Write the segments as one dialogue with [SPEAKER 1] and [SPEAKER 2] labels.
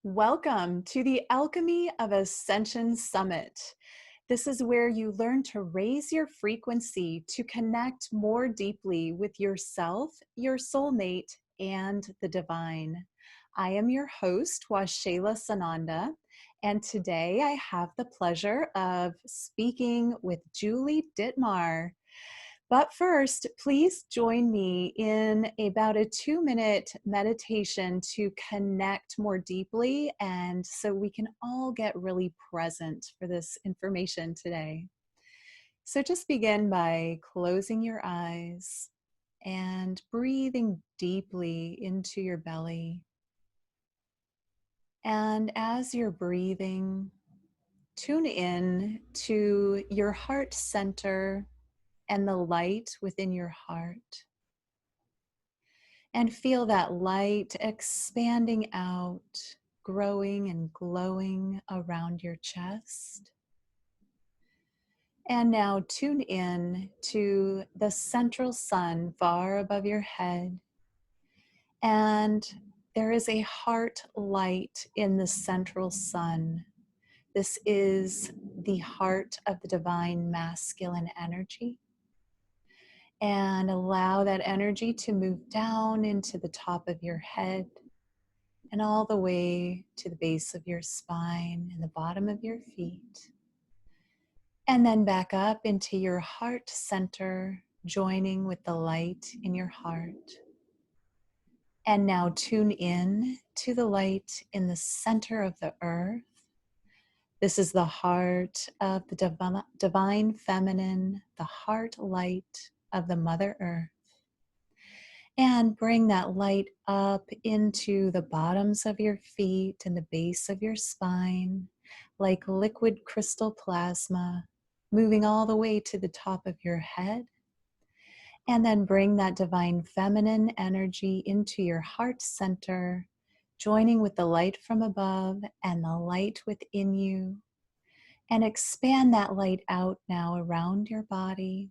[SPEAKER 1] Welcome to the Alchemy of Ascension Summit. This is where you learn to raise your frequency to connect more deeply with yourself, your soulmate, and the divine. I am your host, Waxela Sananda, and today I have the pleasure of speaking with Julie Dittmar. But first, please join me in about a 2-minute meditation to connect more deeply and so we can all get really present for this information today. So just begin by closing your eyes and breathing deeply into your belly. And as you're breathing, tune in to your heart center and the light within your heart. And feel that light expanding out, growing and glowing around your chest. And now tune in to the central sun far above your head. And there is a heart light in the central sun. This is the heart of the divine masculine energy. And allow that energy to move down into the top of your head and all the way to the base of your spine and the bottom of your feet. And then back up into your heart center, joining with the light in your heart. And now tune in to the light in the center of the earth. This is the heart of the divine feminine, the heart light of the Mother Earth. And bring that light up into the bottoms of your feet and the base of your spine, like liquid crystal plasma, moving all the way to the top of your head. And then bring that divine feminine energy into your heart center, joining with the light from above and the light within you. And expand that light out now around your body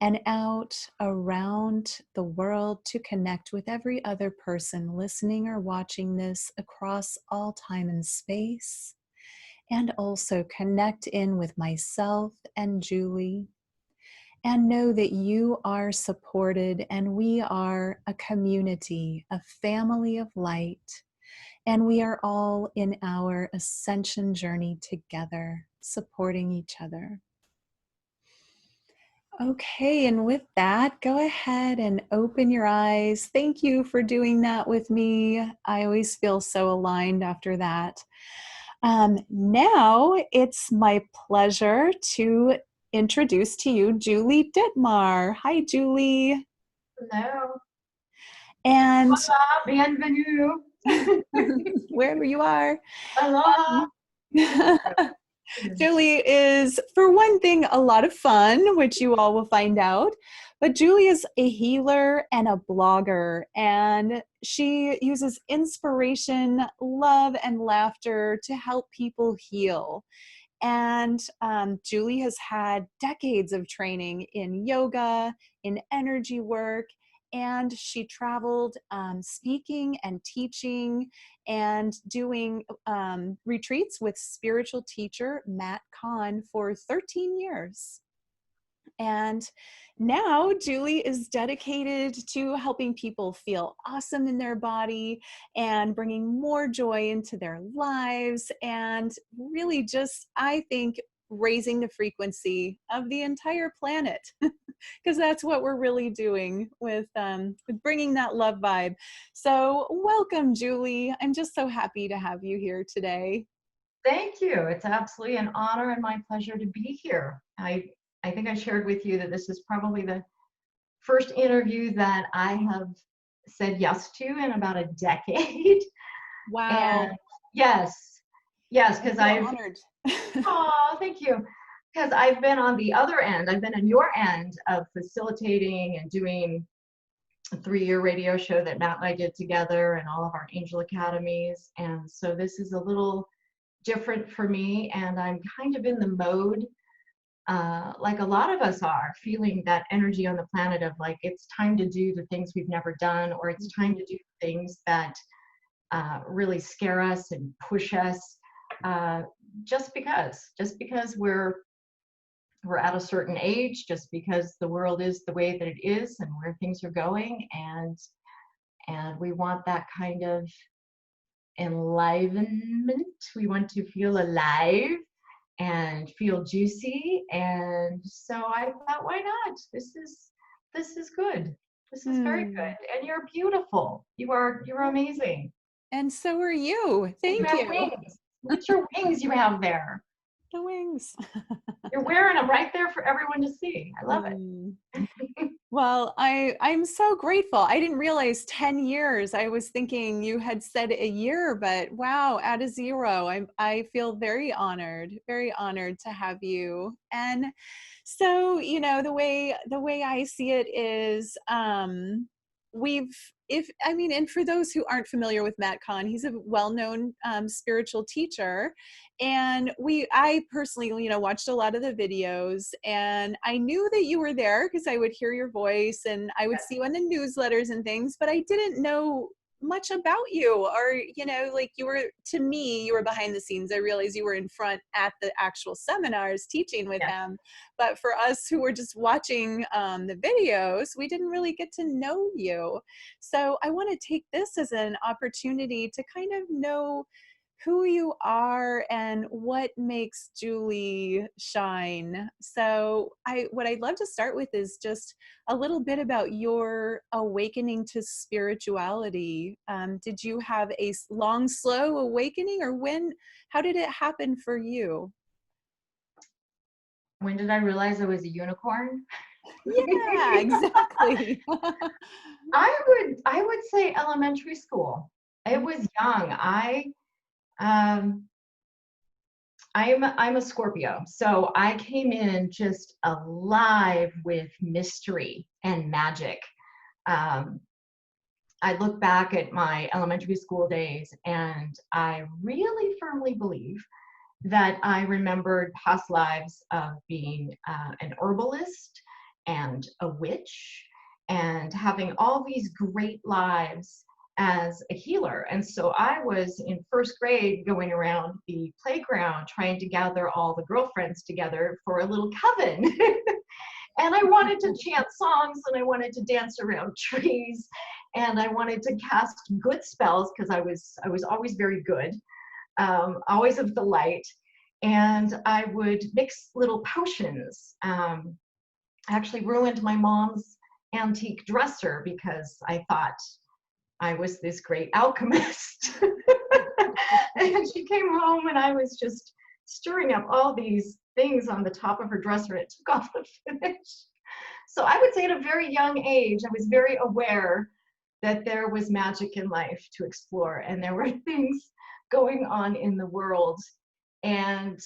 [SPEAKER 1] and out around the world to connect with every other person listening or watching this across all time and space. And also connect in with myself and Julie. And know that you are supported and we are a community, a family of light. And we are all in our ascension journey together, supporting each other. Okay, and with that, go ahead and open your eyes. Thank you for doing that with me. I always feel so aligned after that. Now it's my pleasure to introduce to you Julie Dittmar. Hi, Julie.
[SPEAKER 2] Hello.
[SPEAKER 1] And
[SPEAKER 2] Hola, bienvenue.
[SPEAKER 1] wherever you are.
[SPEAKER 2] Aloha.
[SPEAKER 1] Julie is, for one thing, a lot of fun, which you all will find out. But Julie is a healer and a blogger, and she uses inspiration, love, and laughter to help people heal. And Julie has had decades of training in yoga, in energy work, and she traveled speaking and teaching and doing retreats with spiritual teacher Matt Kahn for 13 years. And now Julie is dedicated to helping people feel awesome in their body and bringing more joy into their lives and really just, I think, raising the frequency of the entire planet because that's what we're really doing with bringing that love vibe. So welcome, Julie. I'm just so happy to have you here today.
[SPEAKER 2] Thank you. It's absolutely an honor and my pleasure to be here. I think I shared with you that this is probably the first interview that I have said yes to in about a decade.
[SPEAKER 1] Wow.
[SPEAKER 2] And yes, because
[SPEAKER 1] I'm honored.
[SPEAKER 2] oh, thank you. Because I've been on the other end, I've been on your end of facilitating and doing a 3-year radio show that Matt and I did together and all of our angel academies. And so this is a little different for me, and I'm kind of in the mode like a lot of us are, feeling that energy on the planet of like it's time to do the things we've never done, or it's time to do things that really scare us and push us, just because we're at a certain age, just because the world is the way that it is and where things are going, and we want that kind of enlivenment. We want to feel alive and feel juicy. And so I thought, why not? This is good. This is very
[SPEAKER 1] Hmm.
[SPEAKER 2] good. And you're beautiful. You're amazing.
[SPEAKER 1] And so are you.
[SPEAKER 2] And you
[SPEAKER 1] Thank
[SPEAKER 2] have
[SPEAKER 1] you.
[SPEAKER 2] wings. Look at your wings you have there.
[SPEAKER 1] The wings.
[SPEAKER 2] You're wearing them right there for everyone to see. I love it.
[SPEAKER 1] Hmm. Well, I'm so grateful. I didn't realize 10 years. I was thinking you had said a year, but wow, at a zero. I feel very honored to have you. And so, the way I see it is we've if I mean, and for those who aren't familiar with Matt Kahn, he's a well-known spiritual teacher. And I personally, watched a lot of the videos, and I knew that you were there because I would hear your voice and I would see you in the newsletters and things, but I didn't know much about you, or like, to me you were behind the scenes. I realized you were in front at the actual seminars teaching with
[SPEAKER 2] Yes.
[SPEAKER 1] them, but for us who were just watching the videos, we didn't really get to know you. So I want to take this as an opportunity to kind of know who you are and what makes Julie shine. So what I'd love to start with is just a little bit about your awakening to spirituality. Did you have a long, slow awakening, or how did it happen for you?
[SPEAKER 2] When did I realize I was a unicorn?
[SPEAKER 1] Yeah, exactly.
[SPEAKER 2] I would say elementary school. It was young. Um I'm a Scorpio, so I came in just alive with mystery and magic. Um, I look back at my elementary school days, and I really firmly believe that I remembered past lives of being an herbalist and a witch, and having all these great lives as a healer. And so I was in first grade going around the playground trying to gather all the girlfriends together for a little coven. And I wanted to chant songs, and I wanted to dance around trees, and I wanted to cast good spells because I was always very good, always of the light. And I would mix little potions. I actually ruined my mom's antique dresser because I thought I was this great alchemist. And she came home, and I was just stirring up all these things on the top of her dresser, and it took off the finish. So I would say at a very young age, I was very aware that there was magic in life to explore, and there were things going on in the world. And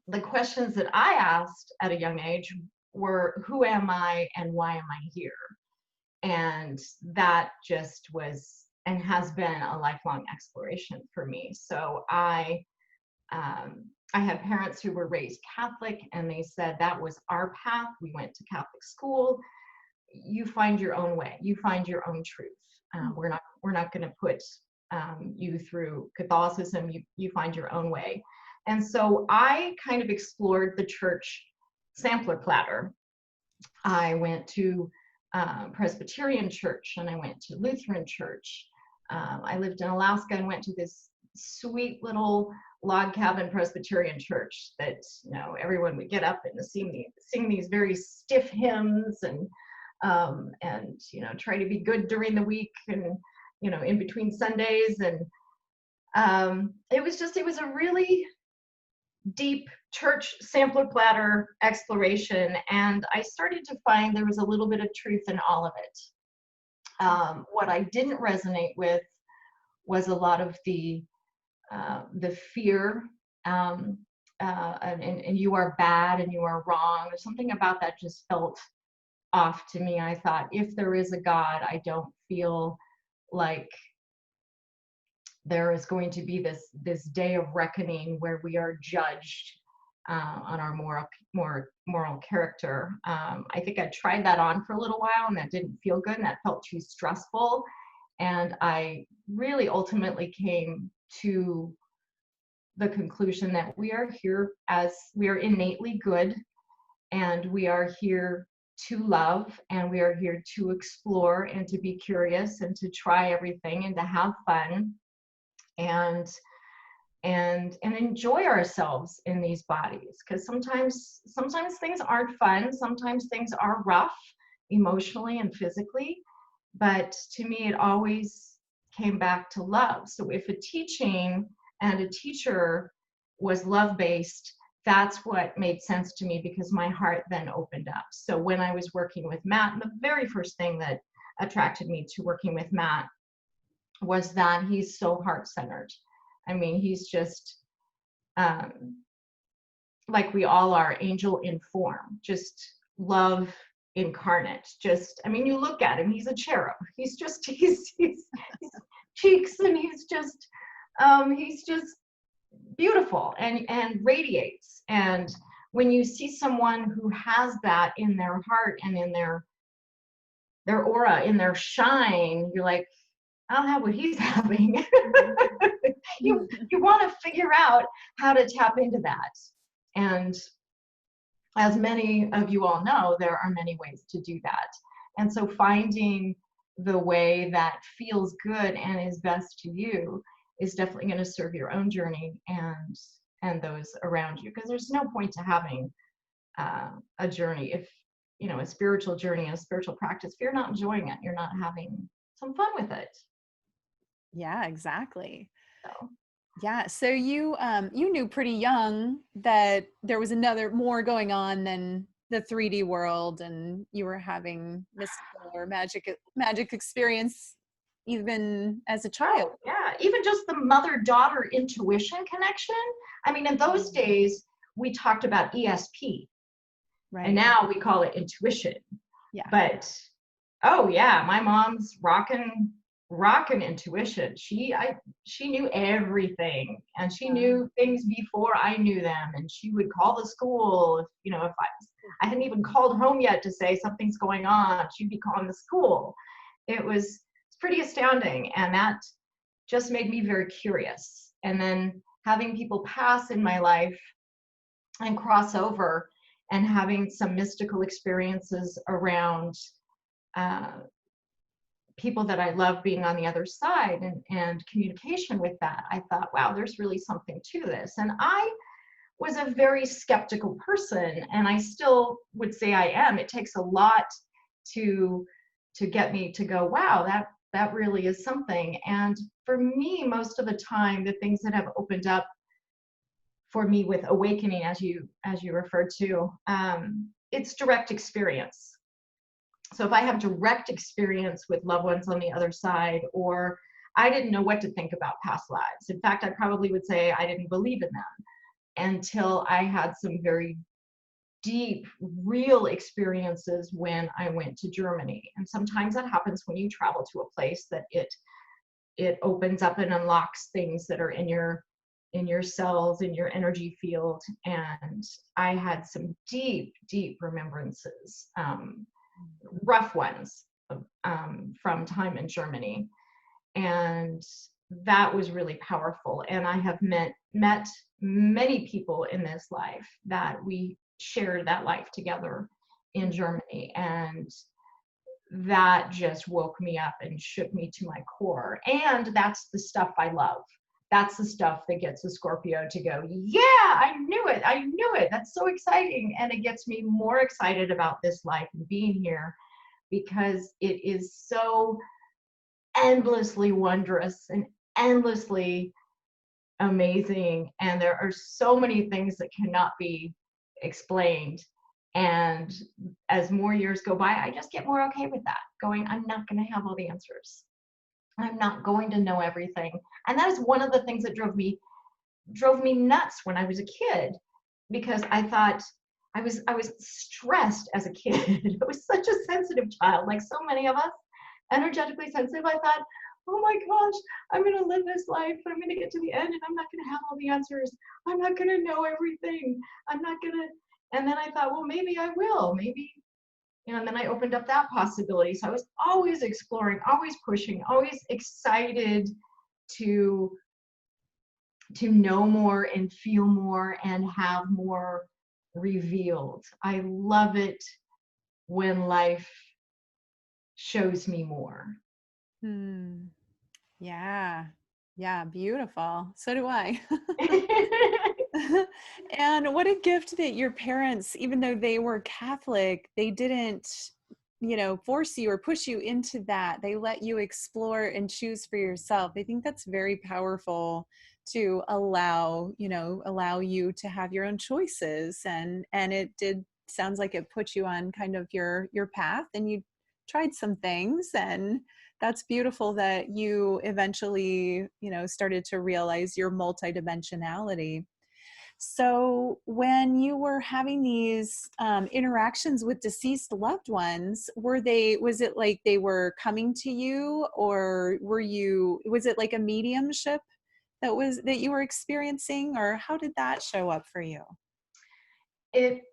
[SPEAKER 2] the questions that I asked at a young age were, who am I and why am I here? And that just was and has been a lifelong exploration for me. So I had parents who were raised Catholic, and they said that was our path. We went to Catholic school. You find your own way. You find your own truth. We're not going to put you through Catholicism. You find your own way. And so I kind of explored the church sampler platter. I went to Presbyterian church, and I went to Lutheran church. I lived in Alaska and went to this sweet little log cabin Presbyterian church that everyone would get up and sing these very stiff hymns, and try to be good during the week, and in between Sundays. And it was a really deep church sampler platter exploration, and I started to find there was a little bit of truth in all of it. What I didn't resonate with was a lot of the fear, and you are bad and you are wrong. There's something about that just felt off to me. I thought, if there is a God, I don't feel like there is going to be this day of reckoning where we are judged on our moral character. I think I tried that on for a little while, and that didn't feel good, and that felt too stressful. And I really ultimately came to the conclusion that we are here as we are innately good, and we are here to love, and we are here to explore and to be curious and to try everything and to have fun and enjoy ourselves in these bodies, because sometimes things aren't fun, sometimes things are rough emotionally and physically, but to me it always came back to love. So if a teaching and a teacher was love based, that's what made sense to me, because my heart then opened up. So when I was working with Matt, the very first thing that attracted me to working with Matt was that he's so heart-centered. I mean, he's just like we all are, angel in form, just love incarnate. Just, I mean, you look at him, he's a cherub. He's cheeks, and he's just beautiful and radiates. And when you see someone who has that in their heart and in their aura, in their shine, you're like, I don't have what he's having. you want to figure out how to tap into that. And as many of you all know, there are many ways to do that. And so finding the way that feels good and is best to you is definitely going to serve your own journey and those around you. Because there's no point to having a journey, if you know, a spiritual journey and a spiritual practice, if you're not enjoying it, you're not having some fun with it.
[SPEAKER 1] Yeah, exactly.
[SPEAKER 2] So
[SPEAKER 1] Yeah. So you knew pretty young that there was more going on than the 3D world, and you were having mystical or magic experience even as a child.
[SPEAKER 2] oh, yeah, even just the mother-daughter intuition connection. I mean, in those days we talked about ESP,
[SPEAKER 1] Right.
[SPEAKER 2] and now we call it intuition.
[SPEAKER 1] Yeah.
[SPEAKER 2] But oh yeah, my mom's rocking intuition. She knew everything, and she knew things before I knew them, and she would call the school if, you know, if I hadn't even called home yet to say something's going on, she'd be calling the school. It's pretty astounding, and that just made me very curious. And then having people pass in my life and cross over, and having some mystical experiences around people that I love being on the other side, and communication with that, I thought, wow, there's really something to this. And I was a very skeptical person, and I still would say I am. It takes a lot to get me to go, wow, that really is something. And for me, most of the time, the things that have opened up for me with awakening, as you referred to, it's direct experience. So if I have direct experience with loved ones on the other side, or I didn't know what to think about past lives. In fact, I probably would say I didn't believe in them until I had some very deep, real experiences when I went to Germany. And sometimes that happens when you travel to a place, that it opens up and unlocks things that are in your cells, in your energy field. And I had some deep, deep remembrances, rough ones, from time in Germany. And that was really powerful. And I have met many people in this life that we shared that life together in Germany. And that just woke me up and shook me to my core. And that's the stuff I love. That's the stuff that gets a Scorpio to go, yeah, I knew it. That's so exciting. And it gets me more excited about this life and being here, because it is so endlessly wondrous and endlessly amazing. And there are so many things that cannot be explained. And as more years go by, I just get more okay with that, going, I'm not going to have all the answers. I'm not going to know everything. And that is one of the things that drove me nuts when I was a kid, because I thought I was stressed as a kid. I was such a sensitive child, like so many of us, energetically sensitive. I thought, oh my gosh, I'm going to live this life. I'm going to get to the end, and I'm not going to have all the answers. I'm not going to know everything. I'm not going to. And then I thought, well, maybe I will. and then I opened up that possibility. So I was always exploring, always pushing, always excited to know more and feel more and have more revealed. I love it when life shows me more.
[SPEAKER 1] Hmm. Yeah. Yeah. Beautiful. So do I. And what a gift that your parents, even though they were Catholic, they didn't, force you or push you into that. They let you explore and choose for yourself. I think that's very powerful to allow you to have your own choices. And it did sounds like it put you on kind of your path, and you tried some things, and that's beautiful that you eventually, started to realize your multidimensionality. So, when you were having these interactions with deceased loved ones, was it like they were coming to you, or was it like a mediumship that you were experiencing, or how did that show up for you?
[SPEAKER 2] It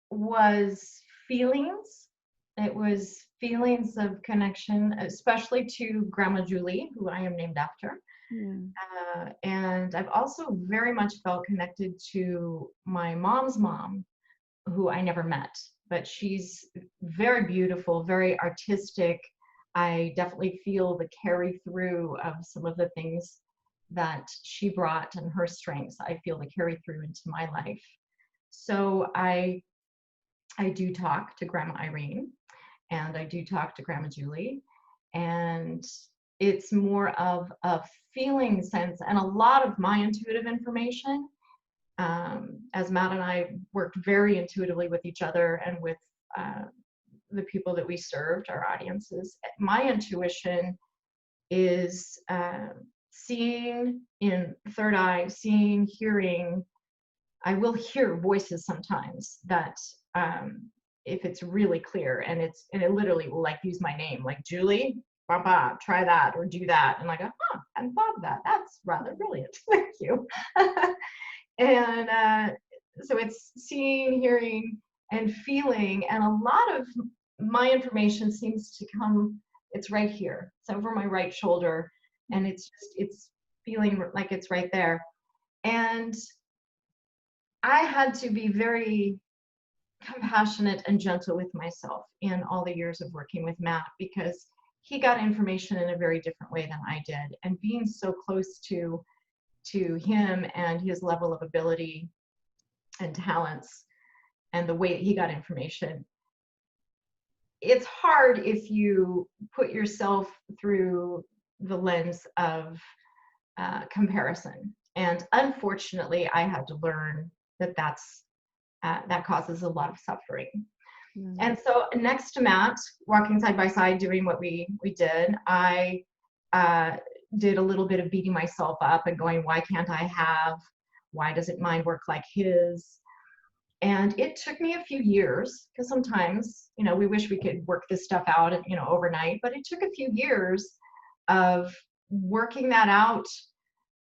[SPEAKER 2] was feelings. It was feelings of connection, especially to Grandma Julie, who I am named after.
[SPEAKER 1] Hmm.
[SPEAKER 2] And I've also very much felt connected to my mom's mom, who I never met, but she's very beautiful, very artistic. I definitely feel the carry through of some of the things that she brought and her strengths. I feel the carry through into my life. So I do talk to Grandma Irene, and I do talk to Grandma Julie, and it's more of a feeling sense, and a lot of my intuitive information, as Matt and I worked very intuitively with each other and with uh, the people that we served, our audiences. My intuition is seeing in third eye, seeing, hearing. I will hear voices sometimes that, if it's really clear, and it literally will like use my name, like Julie, Baba, try that or do that, and I go, huh, I hadn't thought of that. That's rather brilliant. Thank you. And so it's seeing, hearing, and feeling, and a lot of my information seems to come. It's right here. It's over my right shoulder, and it's feeling like it's right there. And I had to be very compassionate and gentle with myself in all the years of working with Matt, because he got information in a very different way than I did. And being so close to him and his level of ability and talents and the way that he got information, it's hard if you put yourself through the lens of comparison. And unfortunately, I had to learn that that causes a lot of suffering.
[SPEAKER 1] Hmm.
[SPEAKER 2] And so next to Matt, walking side by side, doing what we did, I did a little bit of beating myself up and going, why can't I have? Why doesn't mine work like his? And it took me a few years, because sometimes, we wish we could work this stuff out, overnight, but it took a few years of working that out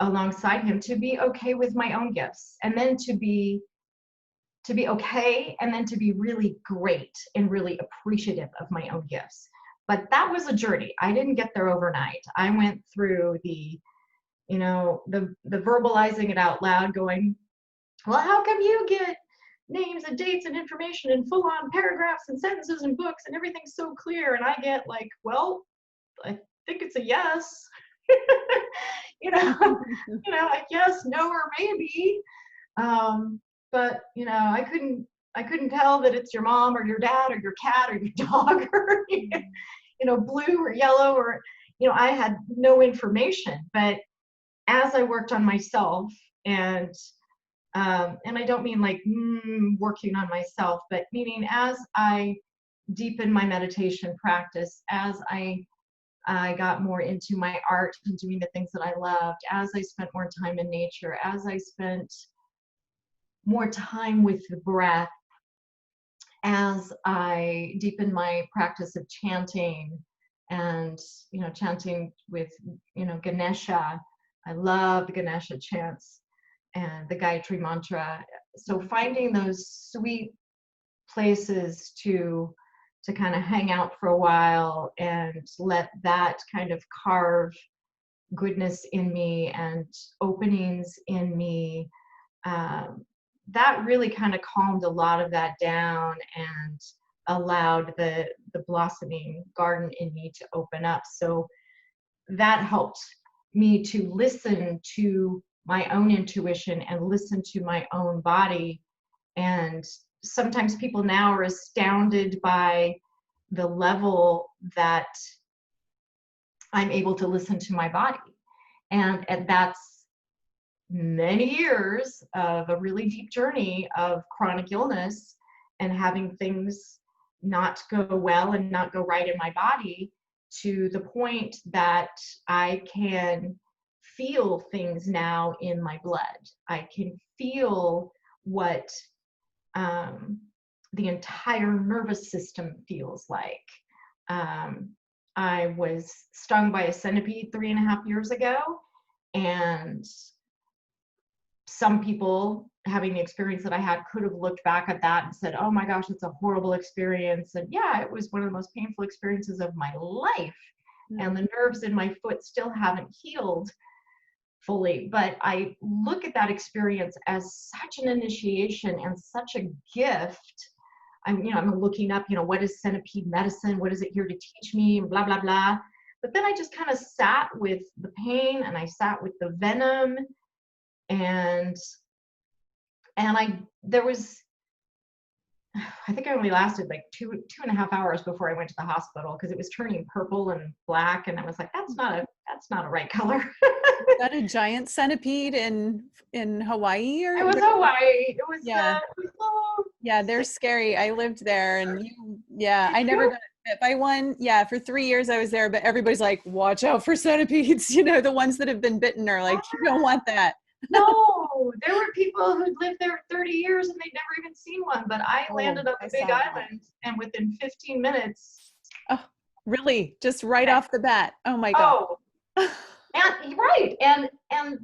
[SPEAKER 2] alongside him to be okay with my own gifts, and then to be okay, and then to be really great and really appreciative of my own gifts. But that was a journey. I didn't get there overnight. I went through the verbalizing it out loud, going, well, how come you get names and dates and information and full on paragraphs and sentences and books and everything's so clear, and I get like, well, I think it's a yes. Like yes, no, or maybe. But I couldn't tell that it's your mom or your dad or your cat or your dog or blue or yellow, or I had no information. But as I worked on myself, and I don't mean like working on myself, but meaning as I deepened my meditation practice, as I got more into my art and doing the things that I loved, as I spent more time in nature, as I spent more time with the breath, as I deepened my practice of chanting, and chanting with Ganesha. I love the Ganesha chants and the Gayatri mantra. So finding those sweet places to to kind of hang out for a while and let that kind of carve goodness in me and openings in me. That really kind of calmed a lot of that down and allowed the blossoming garden in me to open up. So that helped me to listen to my own intuition and listen to my own body. And sometimes people now are astounded by the level that I'm able to listen to my body. And that's many years of a really deep journey of chronic illness and having things not go well and not go right in my body, to the point that I can feel things now in my blood. I can feel what the entire nervous system feels like. I was stung by a centipede 3.5 years ago, and some people having the experience that I had could have looked back at that and said, oh my gosh, it's a horrible experience. And yeah, it was one of the most painful experiences of my life. And the nerves in my foot still haven't healed fully. But I look at that experience as such an initiation and such a gift. I'm looking up, what is centipede medicine? What is it here to teach me? Blah, blah, blah. But then I just kind of sat with the pain, and I sat with the venom, and I think I only lasted like 2.5 hours before I went to the hospital, because it was turning purple and black, and I was like, that's not a right color.
[SPEAKER 1] Was that a giant centipede in Hawaii? Or
[SPEAKER 2] it was Hawaii. It was
[SPEAKER 1] yeah, they're scary. I lived there, and I never got bit by one. Yeah, for 3 years I was there, but everybody's like, watch out for centipedes. The ones that have been bitten are like, you don't want that.
[SPEAKER 2] No, there were people who'd lived there 30 years and they'd never even seen one, but I landed on the big island, and within 15 minutes.
[SPEAKER 1] Oh, really? Just right off the bat? Oh my God.
[SPEAKER 2] Oh, and right. And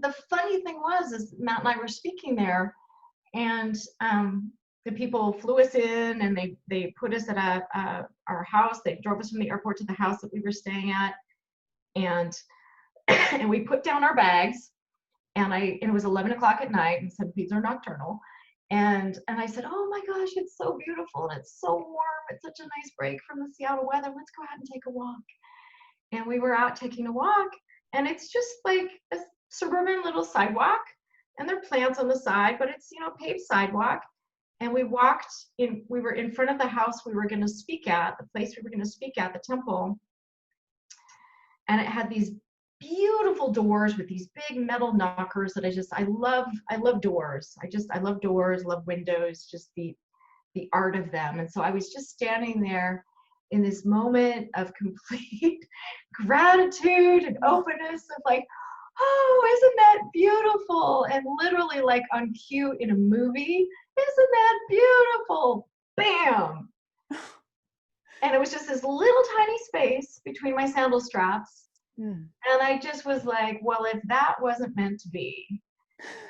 [SPEAKER 2] the funny thing is Matt and I were speaking there, and the people flew us in, and they put us at our house. They drove us from the airport to the house that we were staying at, and and we put down our bags. And it was 11 o'clock at night, and centipedes are nocturnal. And I said, oh my gosh, it's so beautiful, and it's so warm. It's such a nice break from the Seattle weather. Let's go out and take a walk. And we were out taking a walk, and it's just like a suburban little sidewalk, and there are plants on the side, but it's, paved sidewalk. And we were in front of the house we were going to speak at, the place we were going to speak at, the temple. And it had these beautiful doors with these big metal knockers that I love doors. I love doors, love windows, just the art of them. And so I was just standing there in this moment of complete gratitude and openness of like, oh, isn't that beautiful? And literally like on cue in a movie, isn't that beautiful? Bam. And it was just this little tiny space between my sandal straps. And I just was like, well, if that wasn't meant to be,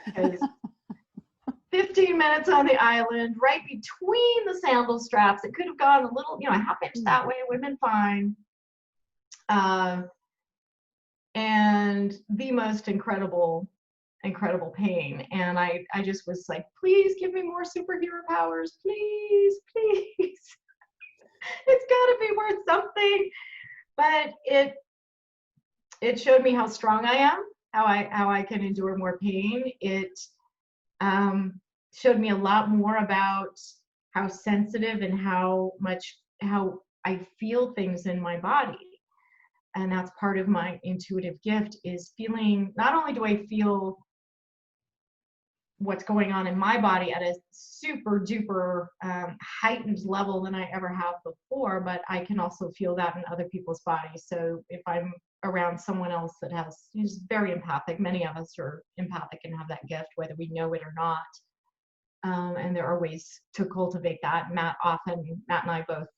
[SPEAKER 2] because 15 minutes on the island, right between the sandal straps, it could have gone a little, a half inch that way, it would have been fine. And the most incredible pain. And I just was like, please give me more superhero powers, please, please. It's got to be worth something. But it showed me how strong I am, how I can endure more pain. It showed me a lot more about how sensitive and how I feel things in my body. And that's part of my intuitive gift, is feeling, not only do I feel what's going on in my body at a super duper heightened level than I ever have before, but I can also feel that in other people's bodies. So if I'm around someone else that is very empathic, many of us are empathic and have that gift, whether we know it or not. And there are ways to cultivate that. Matt and I both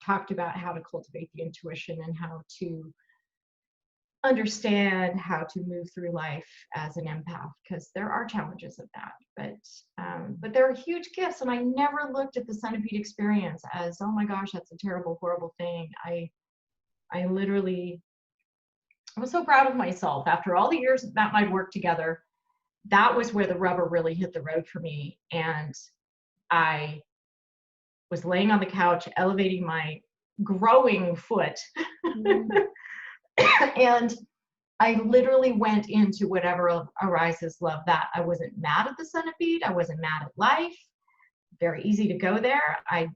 [SPEAKER 2] talked about how to cultivate the intuition and how to understand how to move through life as an empath, because there are challenges of that, but there are huge gifts. And I never looked at the Centipede experience as, oh my gosh, that's a terrible, horrible thing. I literally, I was so proud of myself after all the years that Matt and I worked together. That was where the rubber really hit the road for me. And I was laying on the couch, elevating my growing foot. And I literally went into whatever arises, love that. I wasn't mad at the Centipede. I wasn't mad at life. Very easy to go there. I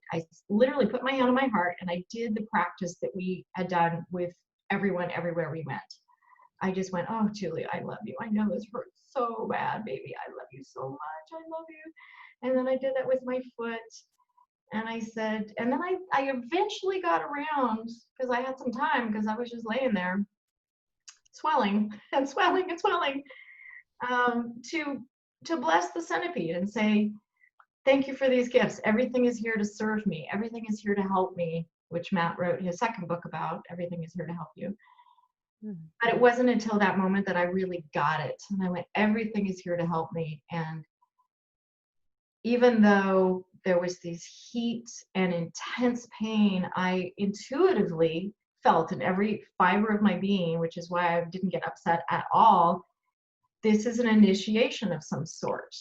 [SPEAKER 2] literally put my hand on my heart and I did the practice that we had done with everyone everywhere we went. I just went, oh, Julie, I love you. I know this hurts so bad, baby. I love you so much. I love you. And then I did that with my foot. And I said, and then I eventually got around, because I had some time, because I was just laying there swelling and swelling and swelling, to bless the Centipede and say, thank you for these gifts. Everything is here to serve me. Everything is here to help me, which Matt wrote his second book about. Everything is here to help you. But it wasn't until that moment that I really got it. And I went, everything is here to help me. And even though there was this heat and intense pain, I intuitively felt in every fiber of my being, which is why I didn't get upset at all, this is an initiation of some sort.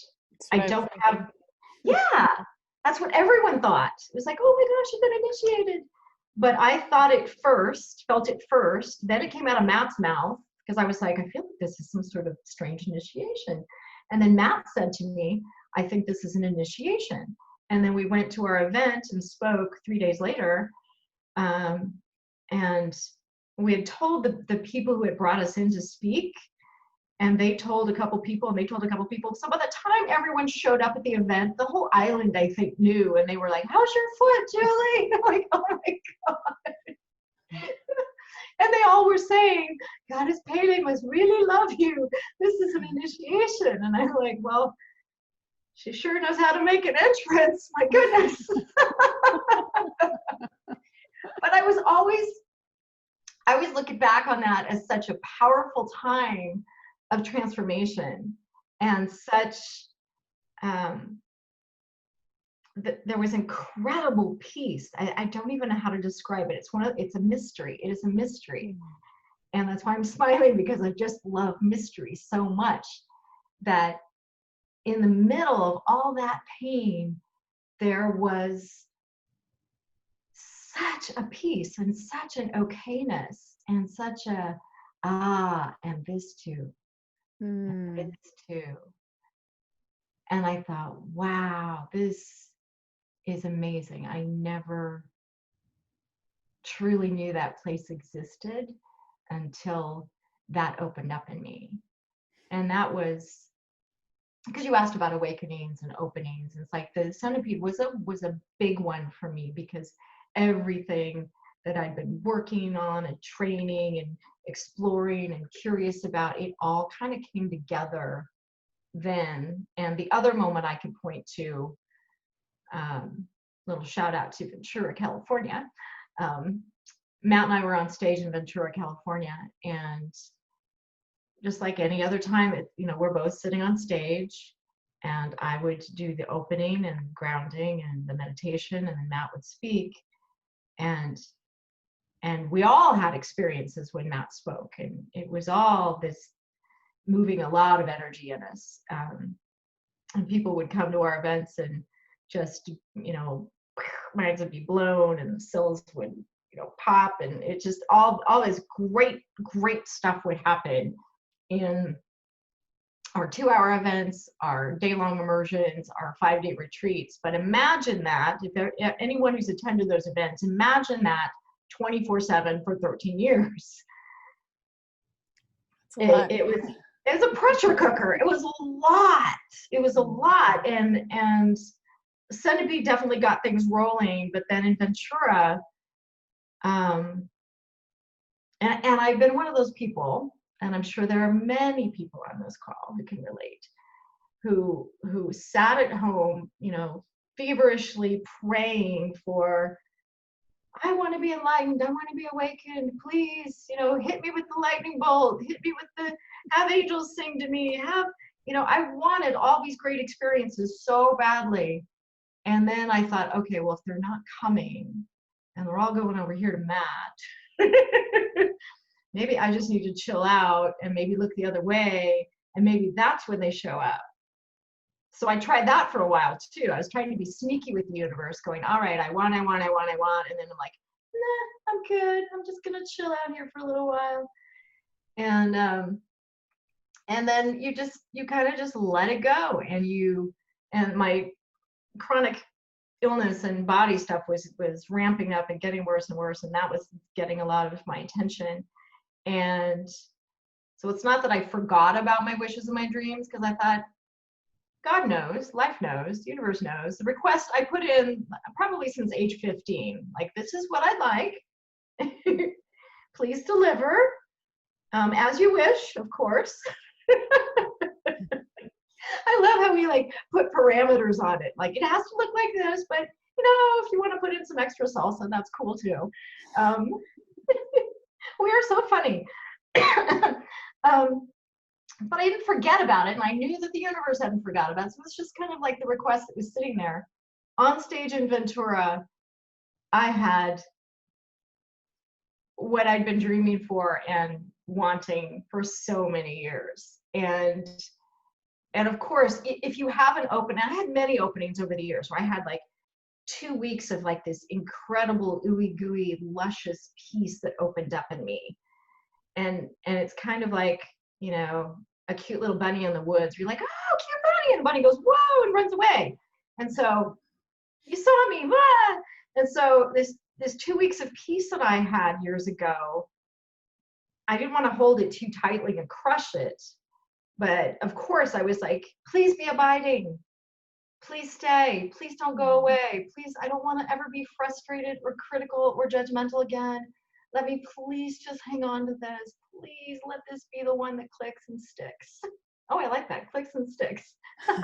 [SPEAKER 2] I don't have, yeah, that's what everyone thought. It was like, oh my gosh, you've been initiated. But I thought it first, felt it first, then it came out of Matt's mouth, because I was like, I feel like this is some sort of strange initiation. And then Matt said to me, I think this is an initiation. And then we went to our event and spoke 3 days later. And we had told the people who had brought us in to speak, and they told a couple people, and they told a couple people. So by the time everyone showed up at the event, the whole island, I think, knew, and they were like, how's your foot, Julie? I'm like, oh my God. And they all were saying, God is painting us, really love you. This is an initiation. And I'm like, well, she sure knows how to make an entrance. My goodness. But I was looking back on that as such a powerful time of transformation, and such, there was incredible peace. I don't even know how to describe it. It's a mystery. It is a mystery. And that's why I'm smiling, because I just love mystery so much, that in the middle of all that pain, there was such a peace and such an okayness and such a, and this too. And this too. And I thought, wow, this is amazing. I never truly knew that place existed until that opened up in me. And that was, because you asked about awakenings and openings, and it's like the Centipede was a big one for me, because everything that I'd been working on and training and exploring and curious about, it all kind of came together then. And the other moment I could point to, little shout out to Ventura, California. Matt and I were on stage in Ventura, California, and just like any other time, we're both sitting on stage, and I would do the opening and grounding and the meditation, and then Matt would speak. And we all had experiences when Matt spoke, and it was all this moving a lot of energy in us. And people would come to our events and just, minds would be blown, and the cells would, pop, and it just all this great stuff would happen in our 2-hour events, our day-long immersions, our 5-day retreats. But imagine that, anyone who's attended those events, imagine that 24/7 for 13 years. It was a pressure cooker. It was a lot. And Centipede definitely got things rolling, but then in Ventura, and I've been one of those people, and I'm sure there are many people on this call who can relate, who sat at home, feverishly praying for I want to be enlightened. I want to be awakened. Please, hit me with the lightning bolt. Hit me with have angels sing to me. I wanted all these great experiences so badly. And then I thought, okay, well, if they're not coming and they're all going over here to Matt, maybe I just need to chill out and maybe look the other way. And maybe that's when they show up. So I tried that for a while too. I was trying to be sneaky with the universe, going, all right, I want. And then I'm like, nah, I'm good. I'm just going to chill out here for a little while. And then you kind of just let it go. And my chronic illness and body stuff was ramping up and getting worse and worse. And that was getting a lot of my attention. And so it's not that I forgot about my wishes and my dreams, because I thought, God knows, life knows, the universe knows. The request I put in probably since age 15, like, this is what I'd like. Please deliver, as you wish, of course. I love how we put parameters on it. Like, it has to look like this, but if you want to put in some extra salsa, that's cool too. We are so funny. But I didn't forget about it, and I knew that the universe hadn't forgot about it. So it was just kind of like the request that was sitting there. On stage in Ventura, I had what I'd been dreaming for and wanting for so many years. And of course, if you have an open, and I had many openings over the years where I had 2 weeks of this incredible ooey gooey luscious peace that opened up in me. And it's kind of like, a cute little bunny in the woods. You're like, oh, cute bunny. And the bunny goes, whoa, and runs away. And so, you saw me. Blah! And so this 2 weeks of peace that I had years ago, I didn't want to hold it too tightly and crush it. But of course, I was like, please be abiding. Please stay. Please don't go away. Please, I don't want to ever be frustrated or critical or judgmental again. Let me please just hang on to this. Please let this be the one that clicks and sticks. Oh, I like that. Clicks and sticks. And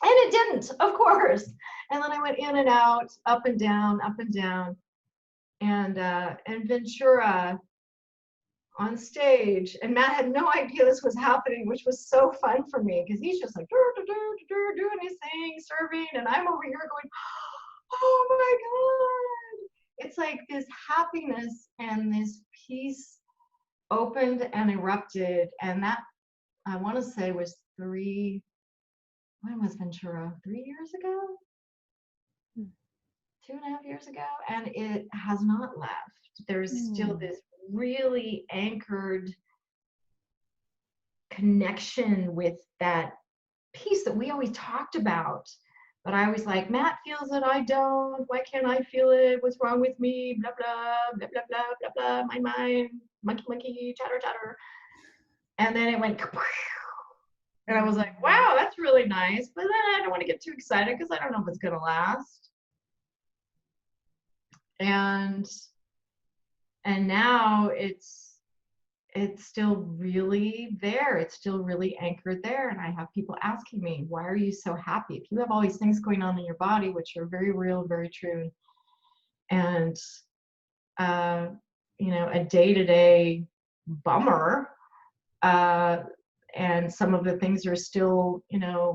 [SPEAKER 2] it didn't, of course. And then I went in and out, up and down, up and down. And Ventura on stage, and Matt had no idea this was happening, which was so fun for me, because he's just like doing his thing, serving, and I'm over here going, oh my God. It's like this happiness and this peace opened and erupted. And that, I want to say, was when was Ventura? 3 years ago? 2.5 years ago? And it has not left. There's still this really anchored connection with that piece that we always talked about. But I was like, Matt feels it, I don't. Why can't I feel it? What's wrong with me? Blah, blah, blah, blah, blah, blah, blah. My mind, monkey, monkey, chatter, chatter. And then it went, and I was like, wow, that's really nice. But then I don't want to get too excited because I don't know if it's going to last. And now it's still really there. It's still really anchored there. And I have people asking me, why are you so happy? If you have all these things going on in your body, which are very real, very true, and a day-to-day bummer, and some of the things are still,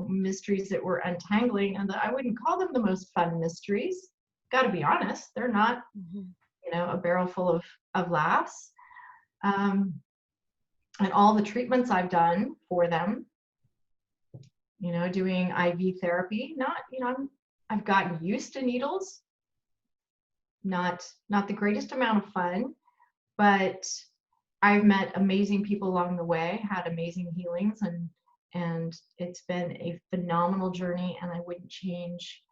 [SPEAKER 2] mysteries that we're untangling, and I wouldn't call them the most fun mysteries. Got to be honest, they're not, a barrel full of laughs. And all the treatments I've done for them, doing IV therapy, I've gotten used to needles, not the greatest amount of fun, but I've met amazing people along the way, had amazing healings, and it's been a phenomenal journey, and I wouldn't change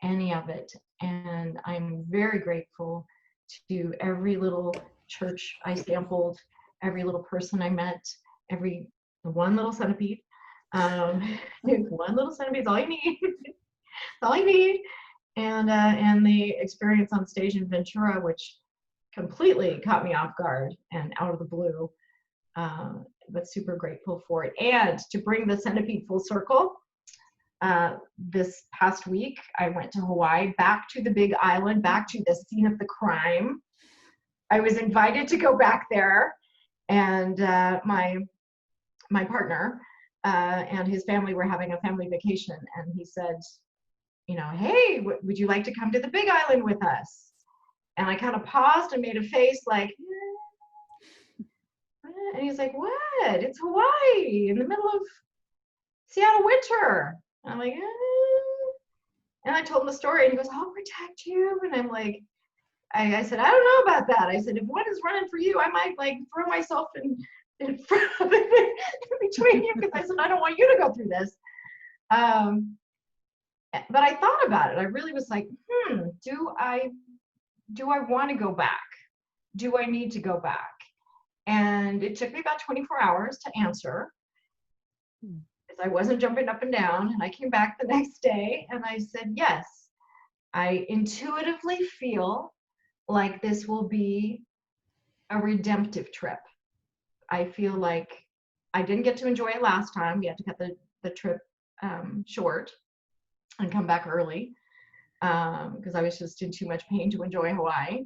[SPEAKER 2] any of it. And I'm very grateful to every little church I sampled, every little person I met, one little centipede. One little centipede is all you need. That's all you need. And the experience on stage in Ventura, which completely caught me off guard and out of the blue, but super grateful for it. And to bring the centipede full circle, this past week, I went to Hawaii, back to the Big Island, back to the scene of the crime. I was invited to go back there, and my partner and his family were having a family vacation, and he said, you know, hey, would you like to come to the Big Island with us? And I kind of paused and made a face like, and he's like, what? It's Hawaii in the middle of Seattle winter. And I'm like, and I told him the story, and he goes, I'll protect you. And I'm like, I said, I don't know about that. I said, if one is running for you, I might like throw myself in front of it, in between you, because I said, I don't want you to go through this. But I thought about it. I really was like, do I want to go back? Do I need to go back? And it took me about 24 hours to answer, because I wasn't jumping up and down. And I came back the next day and I said, yes, I intuitively feel like this will be a redemptive trip. I feel like I didn't get to enjoy it last time. We had to cut the trip short and come back early because I was just in too much pain to enjoy Hawaii.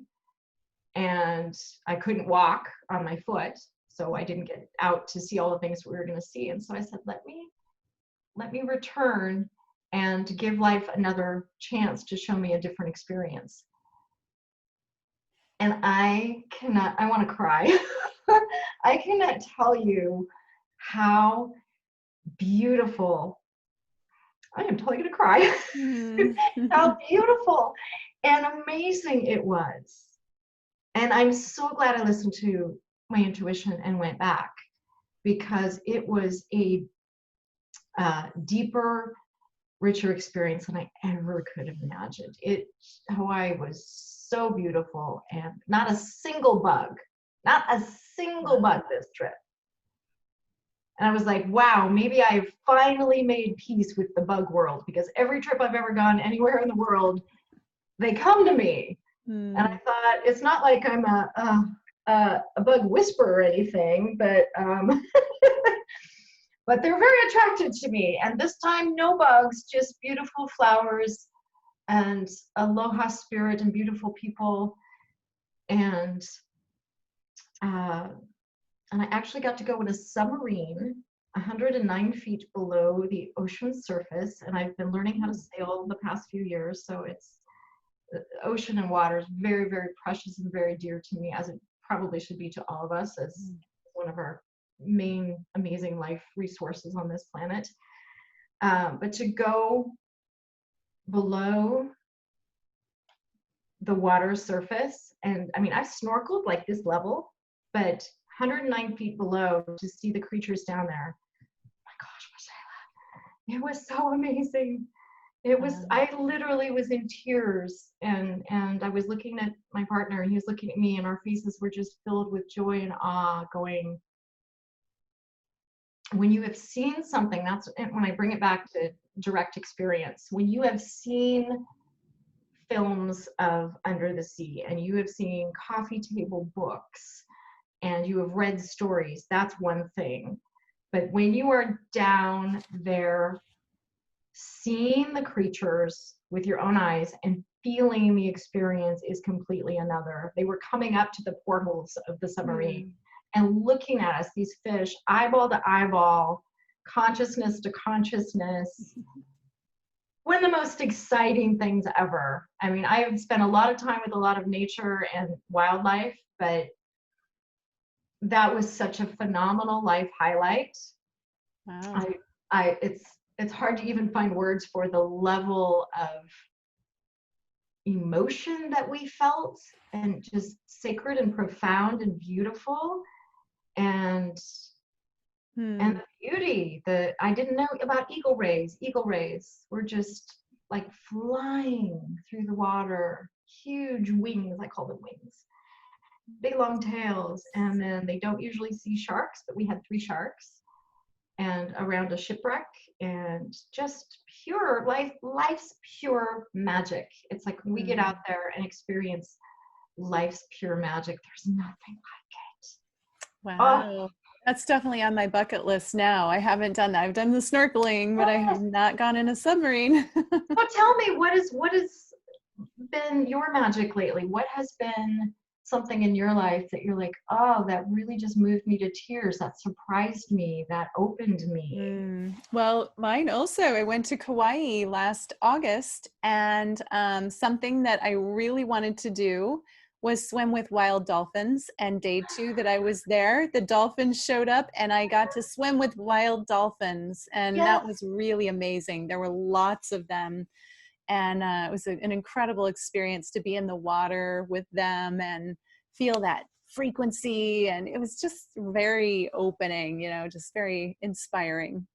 [SPEAKER 2] And I couldn't walk on my foot, so I didn't get out to see all the things we were going to see. And so I said, let me return and give life another chance to show me a different experience. And I want to cry. I cannot tell you how beautiful, I am totally going to cry, how beautiful and amazing it was. And I'm so glad I listened to my intuition and went back, because it was a deeper, richer experience than I ever could have imagined. Hawaii was so beautiful, and not a single bug this trip. And I was like, wow, maybe I've finally made peace with the bug world, because every trip I've ever gone anywhere in the world, they come to me. And I thought, it's not like I'm a bug whisperer or anything, but but they're very attracted to me. And this time, no bugs, just beautiful flowers and aloha spirit and beautiful people. And I actually got to go in a submarine 109 feet below the ocean surface. And I've been learning how to sail the past few years. So the ocean and water is very, very precious and very dear to me, as it probably should be to all of us, as one of our main amazing life resources on this planet. But to go below the water surface, and I mean, I've snorkeled like this level, but 109 feet below, to see the creatures down there, oh my gosh, Waxela, it was so amazing. It was, I literally was in tears, and I was looking at my partner, and he was looking at me, and our faces were just filled with joy and awe, going, when you have seen something, that's when I bring it back to direct experience. When you have seen films of under the sea, and you have seen coffee table books, and you have read stories, that's one thing. But when you are down there seeing the creatures with your own eyes and feeling the experience is completely another. They were coming up to the portals of the submarine and looking at us, these fish, eyeball to eyeball, consciousness to consciousness. One of the most exciting things ever. I mean, I have spent a lot of time with a lot of nature and wildlife, but that was such a phenomenal life highlight.
[SPEAKER 1] Wow.
[SPEAKER 2] It's hard to even find words for the level of emotion that we felt, and just sacred and profound and beautiful, and the beauty that I didn't know about eagle rays. Eagle rays were just like flying through the water, huge wings, I call them wings, big long tails. And then they don't usually see sharks, but we had 3 sharks, and around a shipwreck, and just pure life's pure magic. It's like when we get out there and experience life's pure magic, there's nothing like it.
[SPEAKER 1] Wow. That's definitely on my bucket list now. I haven't done that. I've done the snorkeling, but I have
[SPEAKER 2] Yes.
[SPEAKER 1] not gone in a submarine.
[SPEAKER 2] So tell me, what has been your magic lately? What has been something in your life that you're like, oh, that really just moved me to tears, that surprised me, that opened me?
[SPEAKER 1] Well, mine also. I went to Kauai last August, and something that I really wanted to do was swim with wild dolphins. And day 2 that I was there, the dolphins showed up, and I got to swim with wild dolphins, and that
[SPEAKER 2] Yes.
[SPEAKER 1] was really amazing. There were lots of them, and it was an incredible experience to be in the water with them and feel that frequency. And it was just very opening, just very inspiring.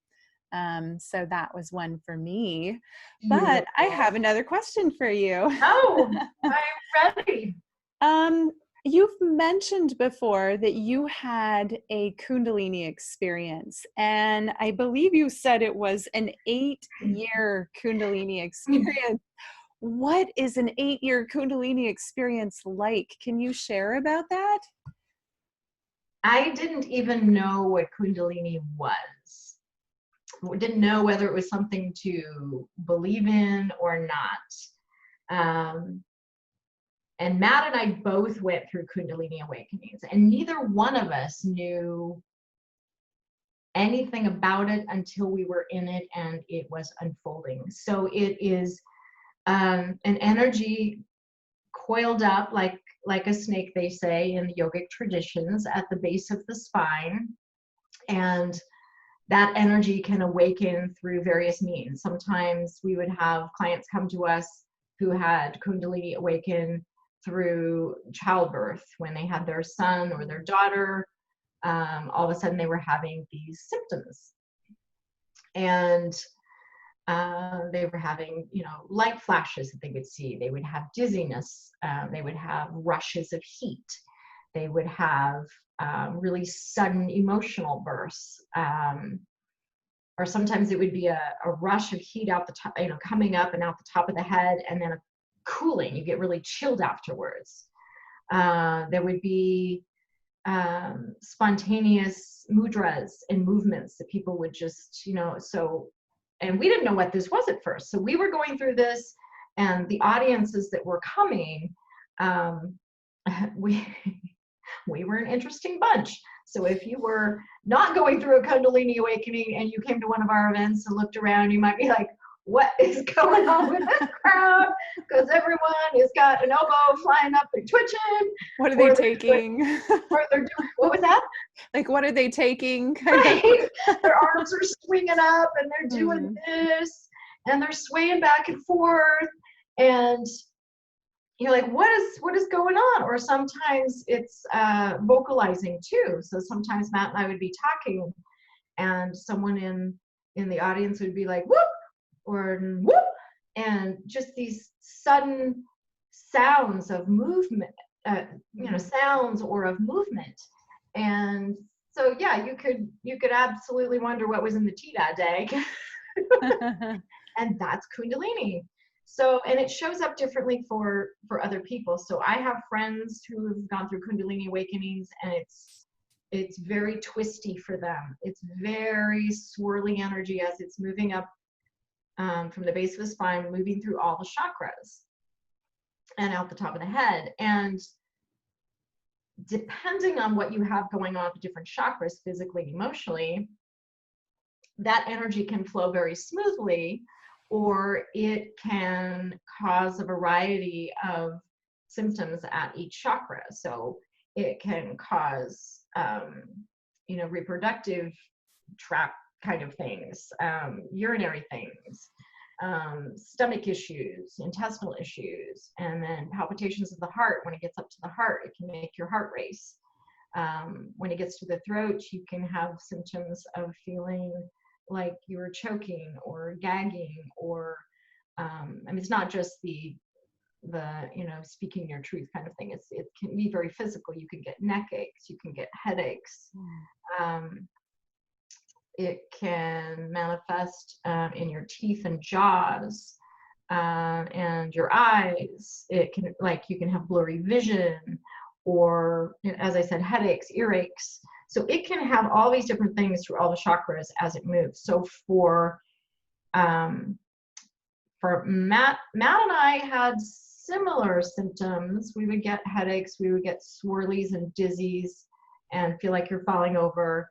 [SPEAKER 1] So that was one for me. But I
[SPEAKER 2] Beautiful.
[SPEAKER 1] have another question for you.
[SPEAKER 2] Oh, I'm ready.
[SPEAKER 1] um, you've mentioned before that you had a Kundalini experience, and I believe you said it was an 8-year Kundalini experience. What is an 8-year Kundalini experience like? Can you share about that?
[SPEAKER 2] I didn't even know what Kundalini was. Didn't know whether it was something to believe in or not. And Matt and I both went through Kundalini awakenings, and neither one of us knew anything about it until we were in it and it was unfolding. So it is an energy coiled up like a snake, they say in the yogic traditions, at the base of the spine. And that energy can awaken through various means. Sometimes we would have clients come to us who had Kundalini awaken through childbirth, when they had their son or their daughter. All of a sudden they were having these symptoms, and they were having, light flashes that they would see. They would have dizziness. They would have rushes of heat. They would have really sudden emotional bursts. Or sometimes it would be a rush of heat out the top, coming up and out the top of the head, and then a cooling. You get really chilled afterwards. There would be spontaneous mudras and movements that people would just, and we didn't know what this was at first. So we were going through this, and the audiences that were coming, we we were an interesting bunch. So if you were not going through a Kundalini awakening and you came to one of our events and looked around, you might be like, what is going on with this crowd? Because everyone has got an elbow flying up and twitching.
[SPEAKER 1] What are they taking?
[SPEAKER 2] Or they're doing, what was that?
[SPEAKER 1] Like, what are they taking?
[SPEAKER 2] Right. Their arms are swinging up and they're doing this, and they're swaying back and forth. And you're like, what is going on? Or sometimes it's vocalizing too. So sometimes Matt and I would be talking, and someone in the audience would be like, whoop, or whoop, and just these sudden sounds of movement, sounds or of movement. And so yeah, you could absolutely wonder what was in the tea that day. And that's Kundalini. So, and it shows up differently for other people. So I have friends who have gone through Kundalini awakenings, and it's very twisty for them. It's very swirly energy as it's moving up from the base of the spine, moving through all the chakras and out the top of the head. And depending on what you have going on with different chakras, physically, emotionally, that energy can flow very smoothly, or it can cause a variety of symptoms at each chakra. So it can cause, reproductive tract kind of things, urinary things, stomach issues, intestinal issues, and then palpitations of the heart. When it gets up to the heart, it can make your heart race. When it gets to the throat, you can have symptoms of feeling like you're choking or gagging, or it's not just the speaking your truth kind of thing. It can be very physical. You can get neck aches, you can get headaches. It can manifest in your teeth and jaws, and your eyes. It can, you can have blurry vision, or, as I said, headaches, earaches. So it can have all these different things through all the chakras as it moves. So for Matt and I had similar symptoms. We would get headaches, we would get swirlies and dizzies and feel like you're falling over.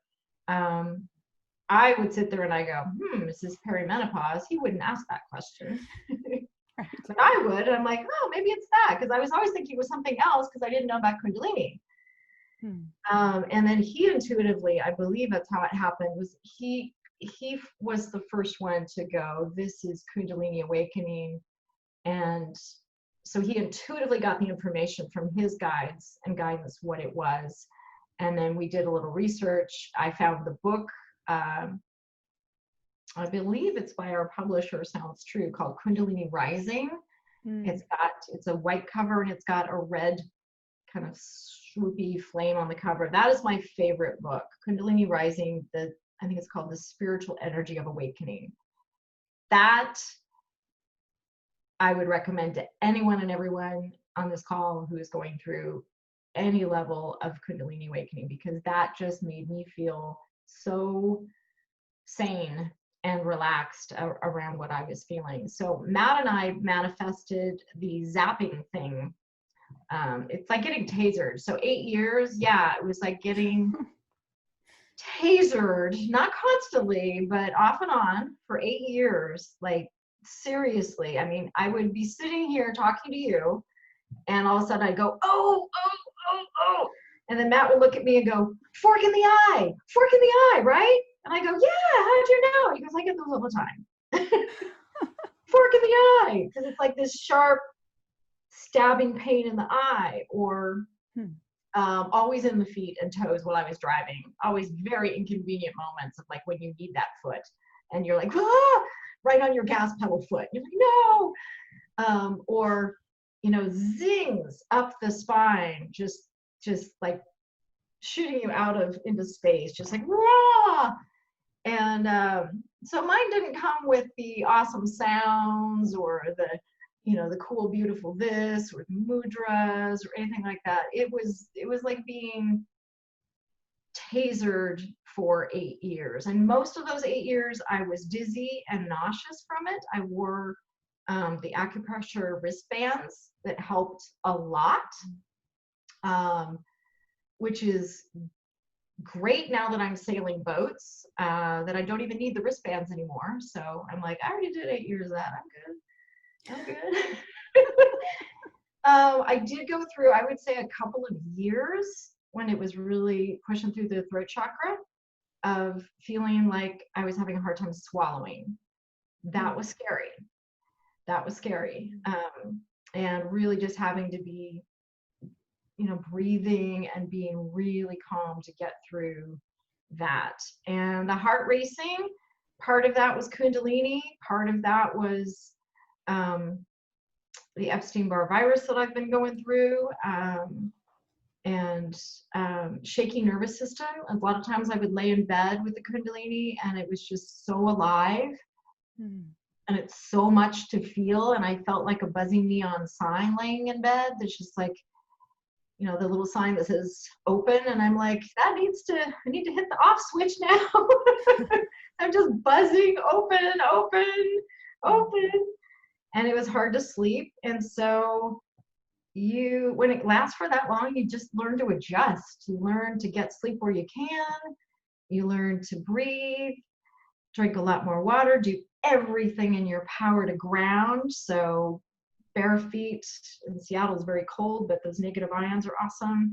[SPEAKER 2] I would sit there and I go, is this perimenopause? He wouldn't ask that question.
[SPEAKER 1] Right.
[SPEAKER 2] But I would, and I'm like, oh, maybe it's that, because I was always thinking it was something else because I didn't know about Kundalini. And then he intuitively, I believe that's how it happened, was he was the first one to go, this is Kundalini awakening. And so he intuitively got the information from his guides and guidance what it was. And then we did a little research. I found the book, I believe it's by our publisher, Sounds True, called Kundalini Rising. It's a white cover and it's got a red kind of swoopy flame on the cover. That is my favorite book, Kundalini Rising. I think it's called The Spiritual Energy of Awakening. That I would recommend to anyone and everyone on this call who is going through any level of Kundalini awakening, because that just made me feel so sane and relaxed around what I was feeling. So Matt and I manifested the zapping thing. It's like getting tasered. So 8 years, yeah, it was like getting tasered, not constantly, but off and on for 8 years. Like, seriously, I mean, I would be sitting here talking to you, and all of a sudden I'd go, oh. And then Matt would look at me and go, fork in the eye, right? And I go, yeah, how'd you know? He goes, I get those all the time. Fork in the eye, because it's like this sharp stabbing pain in the eye, or always in the feet and toes while I was driving. Always very inconvenient moments of like when you need that foot and you're like, right on your gas pedal foot. You're like, no. Or, zings up the spine, just like shooting you out into space, just like raw. And so mine didn't come with the awesome sounds or the cool, beautiful this or mudras or anything like that. It was like being tasered for 8 years. And most of those 8 years, I was dizzy and nauseous from it. I wore the acupressure wristbands that helped a lot, which is great now that I'm sailing boats, that I don't even need the wristbands anymore. So I'm like, I already did 8 years of that. I'm good. I did go through, I would say, a couple of years when it was really pushing through the throat chakra of feeling like I was having a hard time swallowing. That was scary. And really just having to be, breathing and being really calm to get through that. And the heart racing, part of that was Kundalini, part of that was the Epstein-Barr virus that I've been going through, and shaky nervous system. A lot of times I would lay in bed with the Kundalini and it was just so alive. And it's so much to feel. And I felt like a buzzing neon sign laying in bed. That's just like, the little sign that says open. And I'm like, I need to hit the off switch now. I'm just buzzing, open. And it was hard to sleep. And so when it lasts for that long, you just learn to adjust. You learn to get sleep where you can. You learn to breathe, drink a lot more water, do everything in your power to ground. So bare feet in Seattle is very cold, but those negative ions are awesome.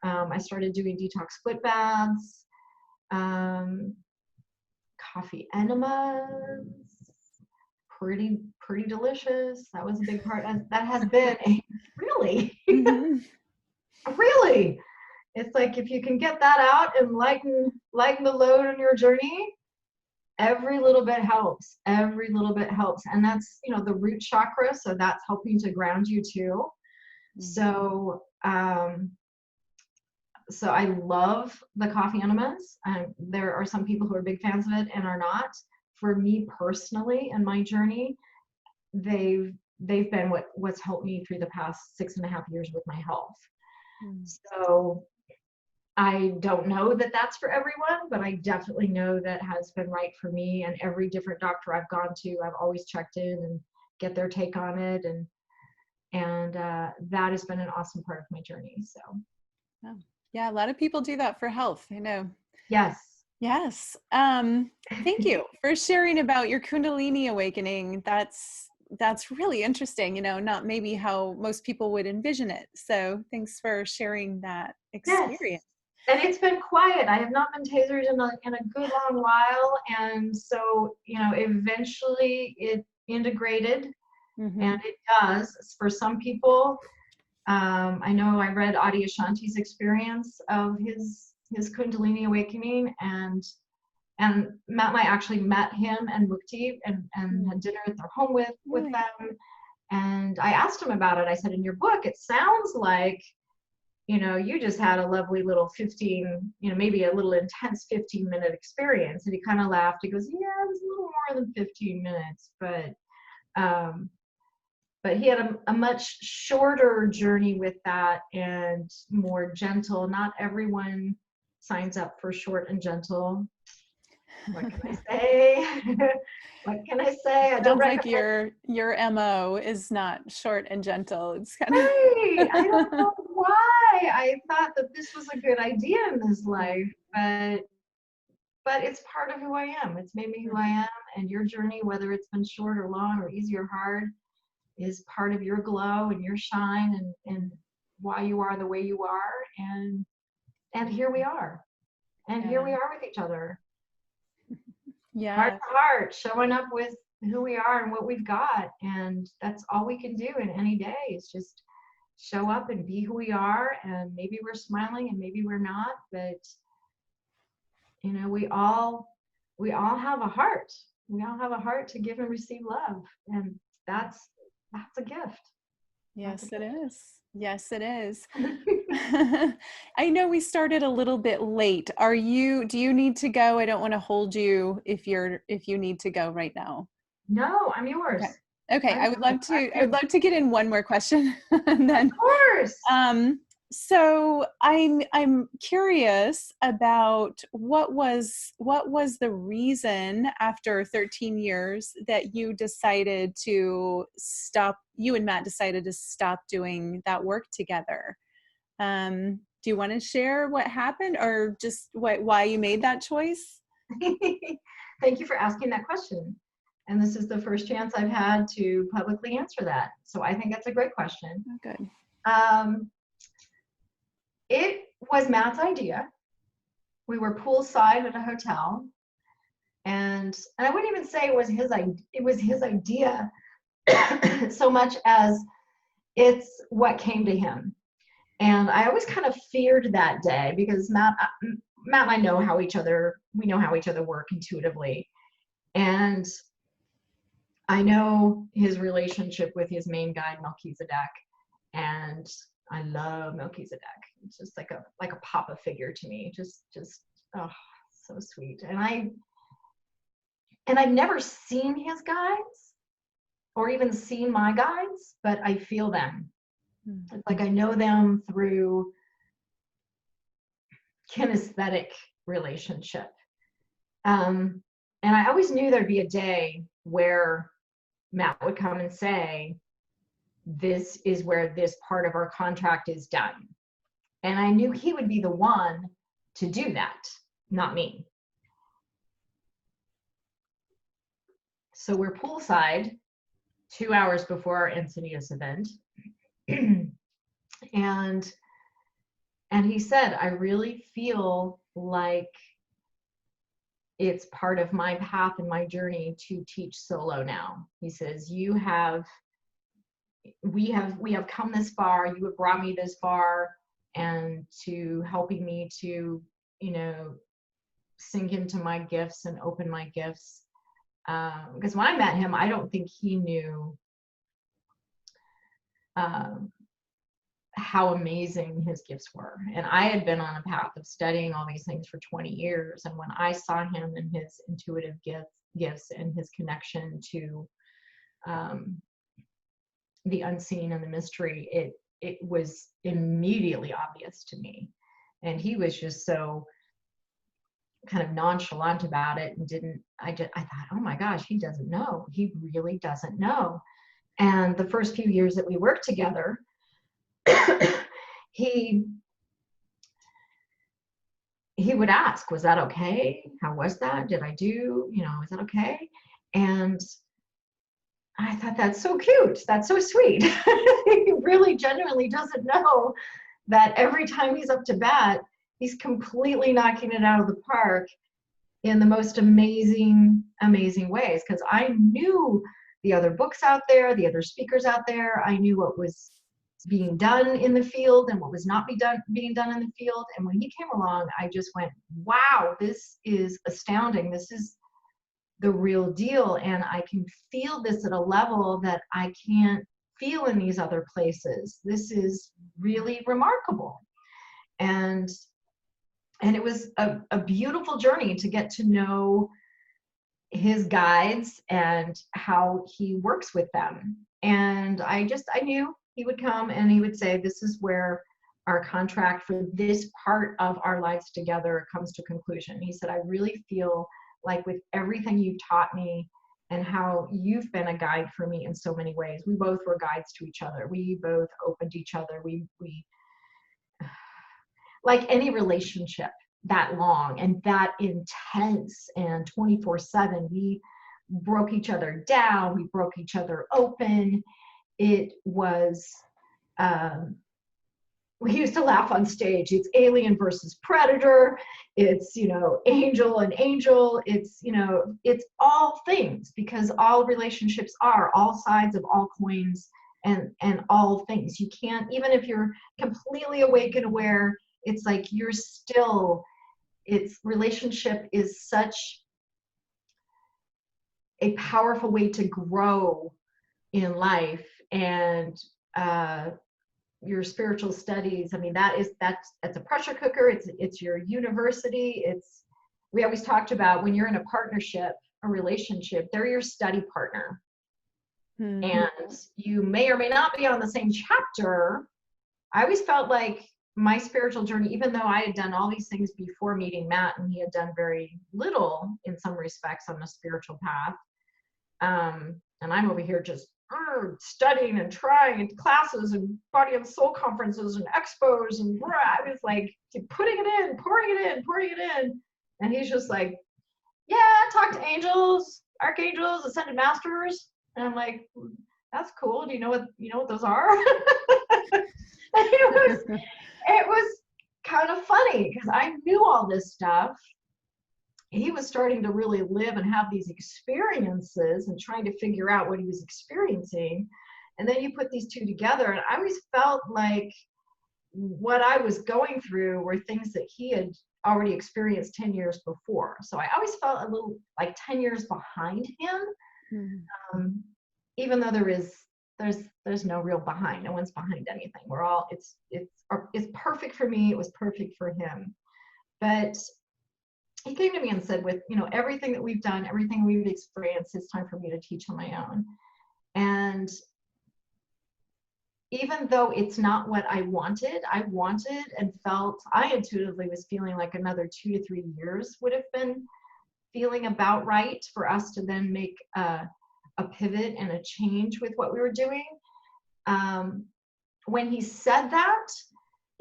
[SPEAKER 2] I started doing detox foot baths, coffee enemas, pretty delicious. That was a big part. That has been really, really. It's like if you can get that out and lighten the load on your journey, every little bit helps. And that's, the root chakra. So that's helping to ground you too. So, so I love the coffee enemas. There are some people who are big fans of it and are not. For me personally, in my journey, they've been what's helped me through the past 6.5 years with my health. So I don't know that that's for everyone, but I definitely know that has been right for me. And every different doctor I've gone to, I've always checked in and get their take on it. And that has been an awesome part of my journey. So,
[SPEAKER 1] Yeah. Yeah, a lot of people do that for health. I know.
[SPEAKER 2] yes.
[SPEAKER 1] Yes. Thank you for sharing about your Kundalini awakening. That's really interesting, you know, not maybe how most people would envision it. So thanks for sharing that
[SPEAKER 2] Yes.
[SPEAKER 1] experience.
[SPEAKER 2] And it's been quiet. I have not been tasered in a good long while. And so, eventually it integrated,
[SPEAKER 1] Mm-hmm.
[SPEAKER 2] and it does for some people. I know I read Adi Ashanti's experience of his Kundalini awakening, and Matt and I actually met him and Mukti and had dinner at their home with
[SPEAKER 1] Really?
[SPEAKER 2] them. And I asked him about it. I said, in your book, it sounds like, you just had a lovely little 15, maybe a little intense 15-minute experience. And he kind of laughed. He goes, yeah, it was a little more than 15 minutes, um, but he had a much shorter journey with that and more gentle. Not everyone signs up for short and gentle. What can I say? What can I say? I don't
[SPEAKER 1] Sounds like
[SPEAKER 2] recommend.
[SPEAKER 1] your MO is not short and gentle. It's kind of
[SPEAKER 2] Right. I don't know why I thought that this was a good idea in this life, but it's part of who I am. It's made me who I am, and your journey, whether it's been short or long or easy or hard, is part of your glow and your shine and why you are the way you are. And here we are. And here
[SPEAKER 1] yeah.
[SPEAKER 2] we are with each other. Heart
[SPEAKER 1] Yeah.
[SPEAKER 2] to heart, showing up with who we are and what we've got. And that's all we can do in any day, is just show up and be who we are. And maybe we're smiling and maybe we're not, but we all have a heart. We all have a heart to give and receive love. And that's a gift. That's a
[SPEAKER 1] Yes, it
[SPEAKER 2] gift.
[SPEAKER 1] is. Yes, it is. I know we started a little bit late. Do you need to go? I don't want to hold you if you need to go right now.
[SPEAKER 2] No, I'm yours.
[SPEAKER 1] Okay. Okay,
[SPEAKER 2] I'm yours.
[SPEAKER 1] I would love to get in one more question and
[SPEAKER 2] Of
[SPEAKER 1] then
[SPEAKER 2] course.
[SPEAKER 1] so I'm curious about what was the reason after 13 years that you and Matt decided to stop doing that work together. Do you want to share what happened or just why you made that choice?
[SPEAKER 2] Thank you for asking that question. And this is the first chance I've had to publicly answer that. So I think that's a great question.
[SPEAKER 1] Oh, good.
[SPEAKER 2] Um, it was Matt's idea. We were poolside at a hotel, and I wouldn't even say it was his idea. It was his idea so much as it's what came to him. And I always kind of feared that day because Matt and I know how each other work intuitively. And I know his relationship with his main guide, Melchizedek, and I love Melchizedek. It's just like a papa figure to me. Just oh, so sweet. And I've never seen his guides or even seen my guides, but I feel them. It's like I know them through kinesthetic relationship. And I always knew there'd be a day where Matt would come and say, this is where this part of our contract is done. And I knew he would be the one to do that, not me. So we're poolside 2 hours before our Encinitas event. and he said, I really feel like it's part of my path and my journey to teach solo now. He says, we have come this far, you have brought me this far, and to helping me to, sink into my gifts and open my gifts. Because when I met him, I don't think he knew how amazing his gifts were. And I had been on a path of studying all these things for 20 years. And when I saw him and his intuitive gifts and his connection to the unseen and the mystery, it was immediately obvious to me. And he was just so kind of nonchalant about it and I thought, oh my gosh, he doesn't know. He really doesn't know. And the first few years that we worked together, he would ask, was that okay? How was that? Did I do, is that okay? And I thought, that's so cute. That's so sweet. He really genuinely doesn't know that every time he's up to bat, he's completely knocking it out of the park in the most amazing, amazing ways. Because I knew the other books out there, the other speakers out there. I knew what was being done in the field and what was not being done in the field. And when he came along, I just went, wow, this is astounding. This is the real deal. And I can feel this at a level that I can't feel in these other places. This is really remarkable. And it was a beautiful journey to get to know his guides and how he works with them. And I knew he would come and he would say, this is where our contract for this part of our lives together comes to conclusion. He said, I really feel like with everything you've taught me and how you've been a guide for me in so many ways, we both were guides to each other. We both opened each other. We like any relationship that long and that intense and 24/7, we broke each other down. We broke each other open. It was, we used to laugh on stage. It's alien versus predator. It's, angel and angel. It's, it's all things, because all relationships are all sides of all coins and all things. You can't, even if you're completely awake and aware, it's like you're still, relationship is such a powerful way to grow in life. And your spiritual studies, I mean, that's a pressure cooker. It's your university. We always talked about when you're in a partnership, a relationship, they're your study partner. Mm-hmm. And you may or may not be on the same chapter. I always felt like my spiritual journey, even though I had done all these things before meeting Matt, and he had done very little in some respects on the spiritual path. And I'm over here just studying and trying and classes and body and soul conferences and expos, and I was like putting it in, pouring it in. And he's just like, yeah, talk to angels, archangels, ascended masters. And I'm like, that's cool. Do you know what those are? It was kind of funny because I knew all this stuff. He was starting to really live and have these experiences and trying to figure out what he was experiencing. And then you put these two together, and I always felt like what I was going through were things that he had already experienced 10 years before. So I always felt a little like 10 years behind him. Mm-hmm. Even though there's no real behind. No one's behind anything. We're all, it's perfect for me. It was perfect for him. But he came to me and said, with, everything that we've done, everything we've experienced, it's time for me to teach on my own. And even though it's not what I wanted and felt, I intuitively was feeling like another 2 to 3 years would have been feeling about right for us to then make a pivot and a change with what we were doing. When he said that,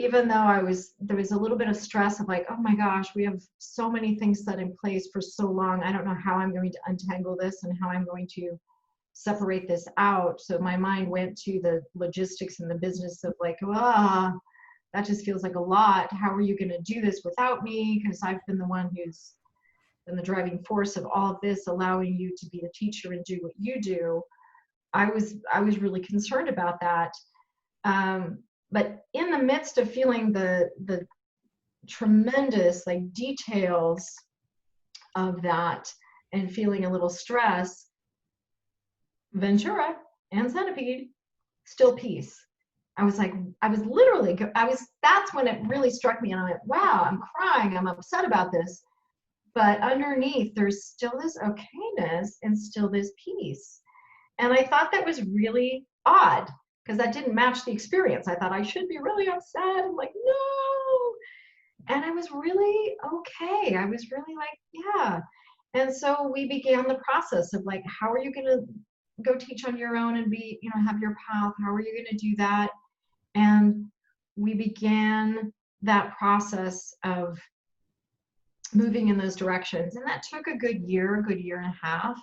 [SPEAKER 2] even though there was a little bit of stress of like, oh my gosh, we have so many things set in place for so long. I don't know how I'm going to untangle this and how I'm going to separate this out. So my mind went to the logistics and the business of like, that just feels like a lot. How are you going to do this without me? Because I've been the one who's been the driving force of all of this, allowing you to be the teacher and do what you do. I was really concerned about that. But in the midst of feeling the tremendous like details of that and feeling a little stress, Ventura and Centipede, still peace. That's when it really struck me, and I went, wow, I'm crying, I'm upset about this. But underneath, there's still this okayness and still this peace. And I thought that was really odd, because that didn't match the experience. I thought I should be really upset. I'm like, no. And I was really okay. I was really like, yeah. And so we began the process of like, how are you going to go teach on your own and be, you know, have your path? How are you going to do that? And we began that process of moving in those directions. And that took a good year and a half.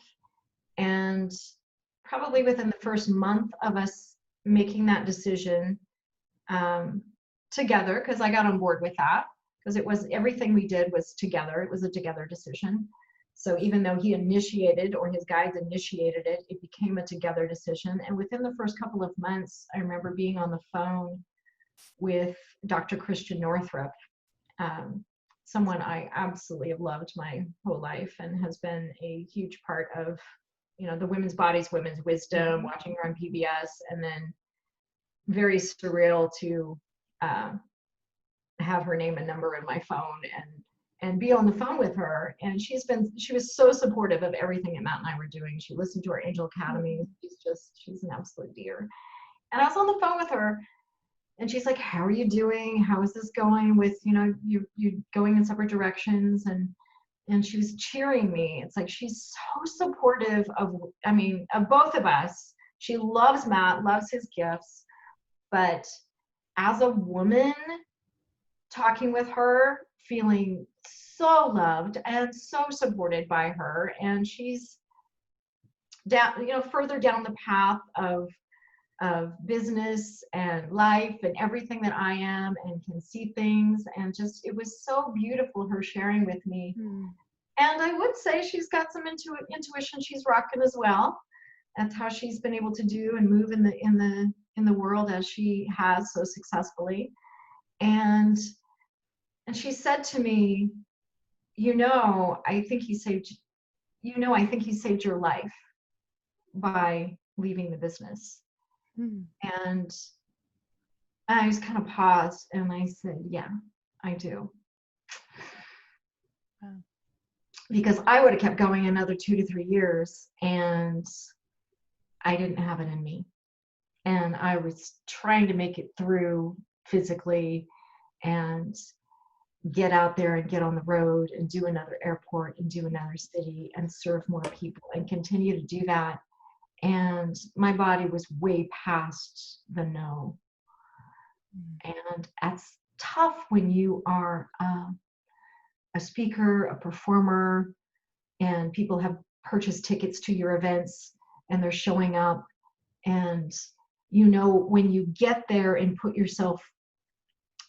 [SPEAKER 2] And probably within the first month of us making that decision together, because I got on board with that, because it was everything we did was together. It was a together decision. So even though he initiated or his guides initiated it, it became a together decision. And within the first couple of months, I remember being on the phone with Dr. Christian Northrup, someone I absolutely have loved my whole life and has been a huge part of, you know, the Women's Bodies, Women's Wisdom, watching her on PBS, and then very surreal to have her name and number in my phone and be on the phone with her. And she was so supportive of everything that Matt and I were doing. She listened to our Angel Academy. She's an absolute dear. And I was on the phone with her, and she's like, how are you doing? How is this going with, you know, you going in separate directions? And she was cheering me. It's like, she's so supportive of both of us. She loves Matt, loves his gifts, but as a woman, talking with her, feeling so loved and so supported by her, and she's down, you know, further down the path of business and life and everything that I am, and can see things, and just, it was so beautiful, her sharing with me. And I would say she's got some intuition she's rocking as well. That's how she's been able to do and move in the world as she has so successfully. And she said to me, I think he saved your life by leaving the business. And I just kind of paused and I said, yeah, I do.
[SPEAKER 1] Wow.
[SPEAKER 2] Because I would have kept going another 2 to 3 years, and I didn't have it in me. And I was trying to make it through physically and get out there and get on the road and do another airport and do another city and serve more people and continue to do that. And my body was way past the no. And that's tough when you are a speaker, a performer, and people have purchased tickets to your events and they're showing up. And you know, when you get there and put yourself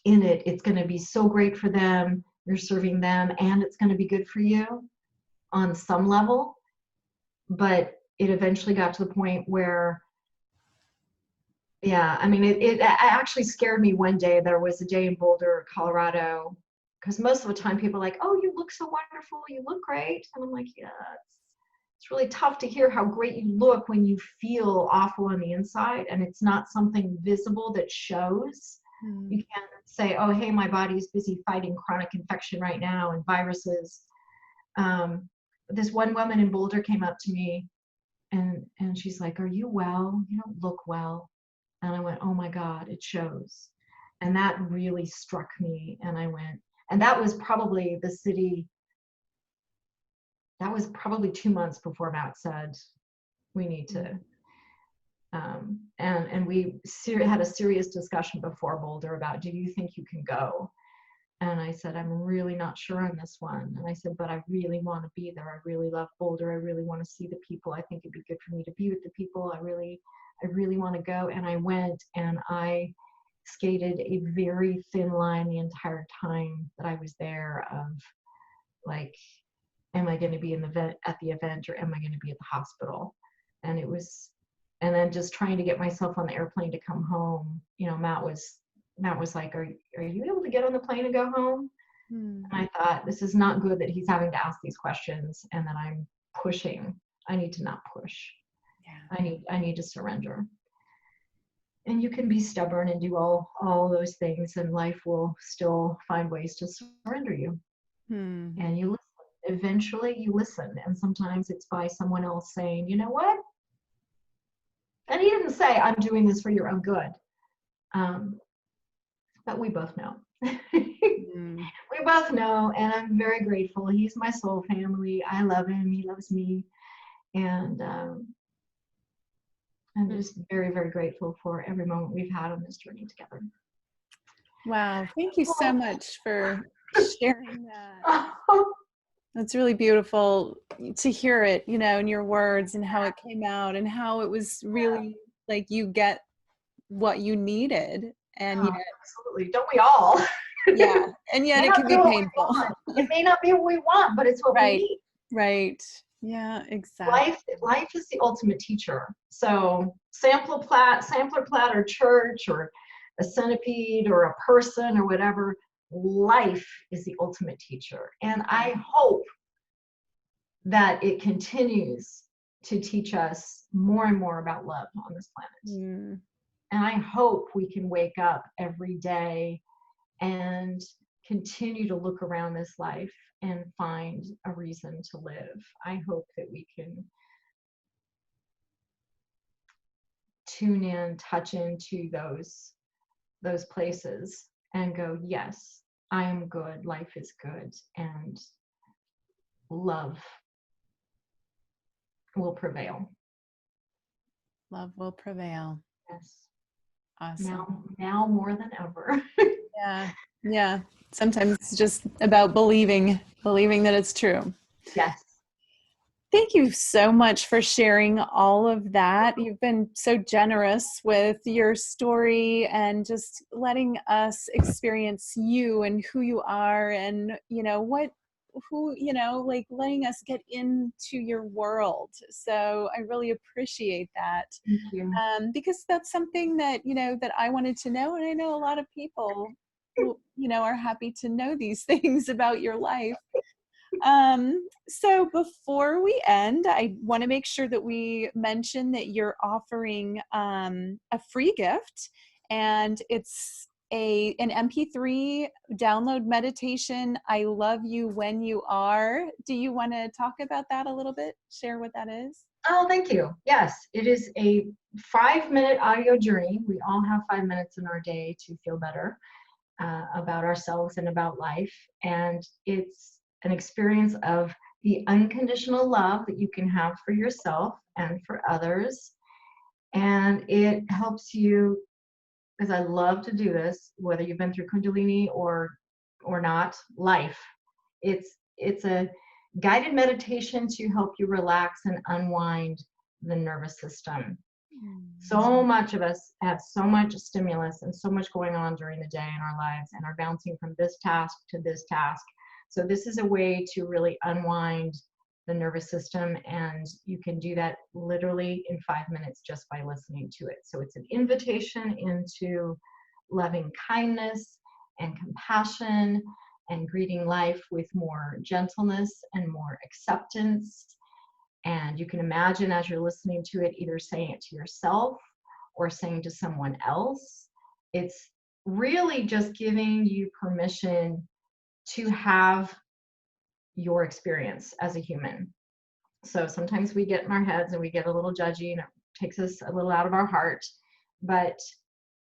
[SPEAKER 2] in it, it's going to be so great for them, you're serving them, and it's going to be good for you on some level. But it eventually got to the point where, yeah, I mean, it actually scared me one day. There was a day in Boulder, Colorado, because most of the time people are like, oh, you look so wonderful, you look great. And I'm like, yeah, it's really tough to hear how great you look when you feel awful on the inside and it's not something visible that shows. You can't say, oh, hey, my body's busy fighting chronic infection right now and viruses. This one woman in Boulder came up to me and she's like, are you well? You don't look well. And I went, oh my God, it shows. And that really struck me. And I went, and that was probably the city, that was probably 2 months before Matt said, we need to, and we had a serious discussion before Boulder about, do you think you can go? And I said, I'm really not sure on this one. And I said, but I really want to be there. I really love Boulder. I really want to see the people. I think it'd be good for me to be with the people. I really want to go. And I went and I skated a very thin line the entire time that I was there of like, am I going to be at the event or am I going to be at the hospital? And it was, and then just trying to get myself on the airplane to come home. You know, Matt was like, are you able to get on the plane and go home? And I thought, this is not good that he's having to ask these questions and that I'm pushing. I need to not push. Yeah. I need to surrender. And you can be stubborn and do all those things, and life will still find ways to surrender you. And you listen. Eventually you listen, and sometimes it's by someone else saying, you know what? And he didn't say, I'm doing this for your own good. But we both know
[SPEAKER 1] Mm.
[SPEAKER 2] We both know, and I'm very grateful. He's my soul family. I love him. He loves me. And I'm just very, very grateful for every moment we've had on this journey together.
[SPEAKER 1] Wow. Thank you so much for sharing that.
[SPEAKER 2] Oh,
[SPEAKER 1] It's really beautiful to hear it, you know, in your words and how it came out and how it was really like you get what you needed. And yet,
[SPEAKER 2] absolutely. Don't we all?
[SPEAKER 1] yeah. And
[SPEAKER 2] It
[SPEAKER 1] yet
[SPEAKER 2] may
[SPEAKER 1] it
[SPEAKER 2] not
[SPEAKER 1] can
[SPEAKER 2] be
[SPEAKER 1] be
[SPEAKER 2] what we
[SPEAKER 1] painful.
[SPEAKER 2] want. It may not be what we want, but it's what we
[SPEAKER 1] Right.
[SPEAKER 2] need.
[SPEAKER 1] Right. Yeah, exactly.
[SPEAKER 2] Life is the ultimate teacher. So sampler platter church or a centipede or a person or whatever, life is the ultimate teacher. And I hope that it continues to teach us more and more about love on this planet.
[SPEAKER 1] Mm.
[SPEAKER 2] And I hope we can wake up every day and continue to look around this life and find a reason to live. I hope that we can tune in, touch into those places and go, yes, I am good, life is good, and love will prevail.
[SPEAKER 1] Love will prevail.
[SPEAKER 2] Yes.
[SPEAKER 1] Awesome.
[SPEAKER 2] Now more than ever.
[SPEAKER 1] Yeah. Yeah. Sometimes it's just about believing that it's true.
[SPEAKER 2] Yes.
[SPEAKER 1] Thank you so much for sharing all of that. You've been so generous with your story and just letting us experience you and who you are and, you know, like letting us get into your world. So I really appreciate that.
[SPEAKER 2] Thank you.
[SPEAKER 1] Because that's something that, you know, that I wanted to know. And I know a lot of people who, you know, are happy to know these things about your life. So before we end, I want to make sure that we mention that you're offering a free gift, and it's an MP3 download meditation. I love you when you are. Do you want to talk about that a little bit? Share what that is?
[SPEAKER 2] Oh, thank you. Yes, it is a 5-minute audio journey. We all have 5 minutes in our day to feel better about ourselves and about life. And it's an experience of the unconditional love that you can have for yourself and for others. And it helps you, because I love to do this, whether you've been through Kundalini or not, life. It's a guided meditation to help you relax and unwind the nervous system. So much of us have so much stimulus and so much going on during the day in our lives and are bouncing from this task to this task. So this is a way to really unwind the nervous system, and you can do that literally in 5 minutes just by listening to it. So it's an invitation into loving kindness and compassion and greeting life with more gentleness and more acceptance. And you can imagine as you're listening to it, either saying it to yourself or saying to someone else. It's really just giving you permission to have your experience as a human. So sometimes we get in our heads and we get a little judgy and it takes us a little out of our heart. But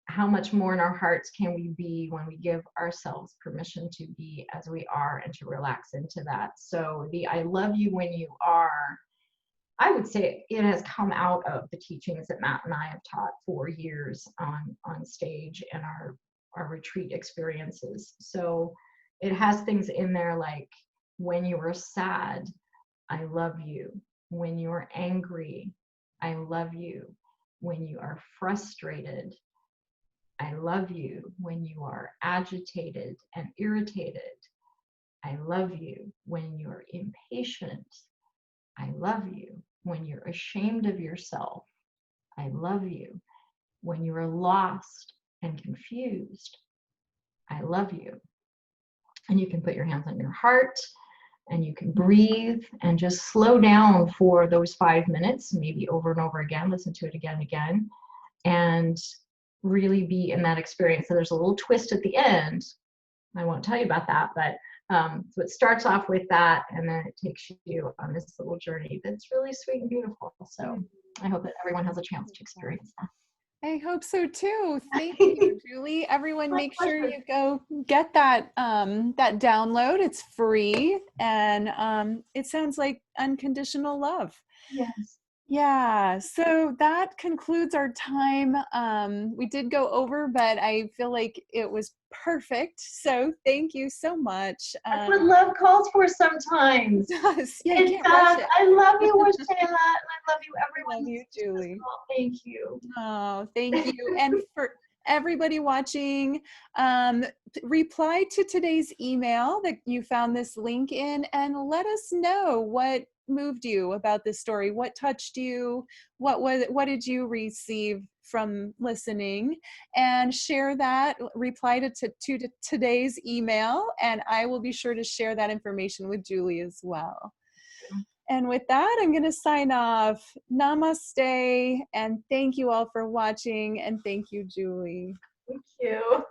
[SPEAKER 2] how much more in our hearts can we be when we give ourselves permission to be as we are and to relax into that? So the I love you when you are, I would say it has come out of the teachings that Matt and I have taught for years on stage and our retreat experiences. So it has things in there like, when you are sad, I love you. When you're angry, I love you. When you are frustrated, I love you. When you are agitated and irritated, I love you. When you're impatient, I love you. When you're ashamed of yourself, I love you. When you are lost and confused, I love you. And you can put your hands on your heart and you can breathe and just slow down for those 5 minutes, maybe over and over again, listen to it again and again, and really be in that experience. So there's a little twist at the end. I won't tell you about that, but so it starts off with that, and then it takes you on this little journey that's really sweet and beautiful. So I hope that everyone has a chance to experience that.
[SPEAKER 1] I hope so too. Thank you, Julie. Everyone,
[SPEAKER 2] My
[SPEAKER 1] make sure
[SPEAKER 2] pleasure.
[SPEAKER 1] you go get that that download. It's free, and it sounds like unconditional love.
[SPEAKER 2] Yes.
[SPEAKER 1] Yeah, so that concludes our time. We did go over, but I feel like it was perfect. So thank you so much.
[SPEAKER 2] That's what love calls for sometimes.
[SPEAKER 1] It does. Yeah, you
[SPEAKER 2] It
[SPEAKER 1] can't rush
[SPEAKER 2] does.
[SPEAKER 1] it.
[SPEAKER 2] I love you, Waxela, and I love you,
[SPEAKER 1] I
[SPEAKER 2] everyone
[SPEAKER 1] love you,
[SPEAKER 2] listening to this
[SPEAKER 1] Julie.
[SPEAKER 2] call. Thank you.
[SPEAKER 1] Oh, thank you. And for everybody watching, um, reply to today's email that you found this link in and let us know what moved you about this story, what touched you, what did you receive from listening, and share that, reply to today's email, and I will be sure to share that information with Julie as well. And with that, I'm going to sign off. Namaste. And thank you all for watching. And thank you, Julie.
[SPEAKER 2] Thank you.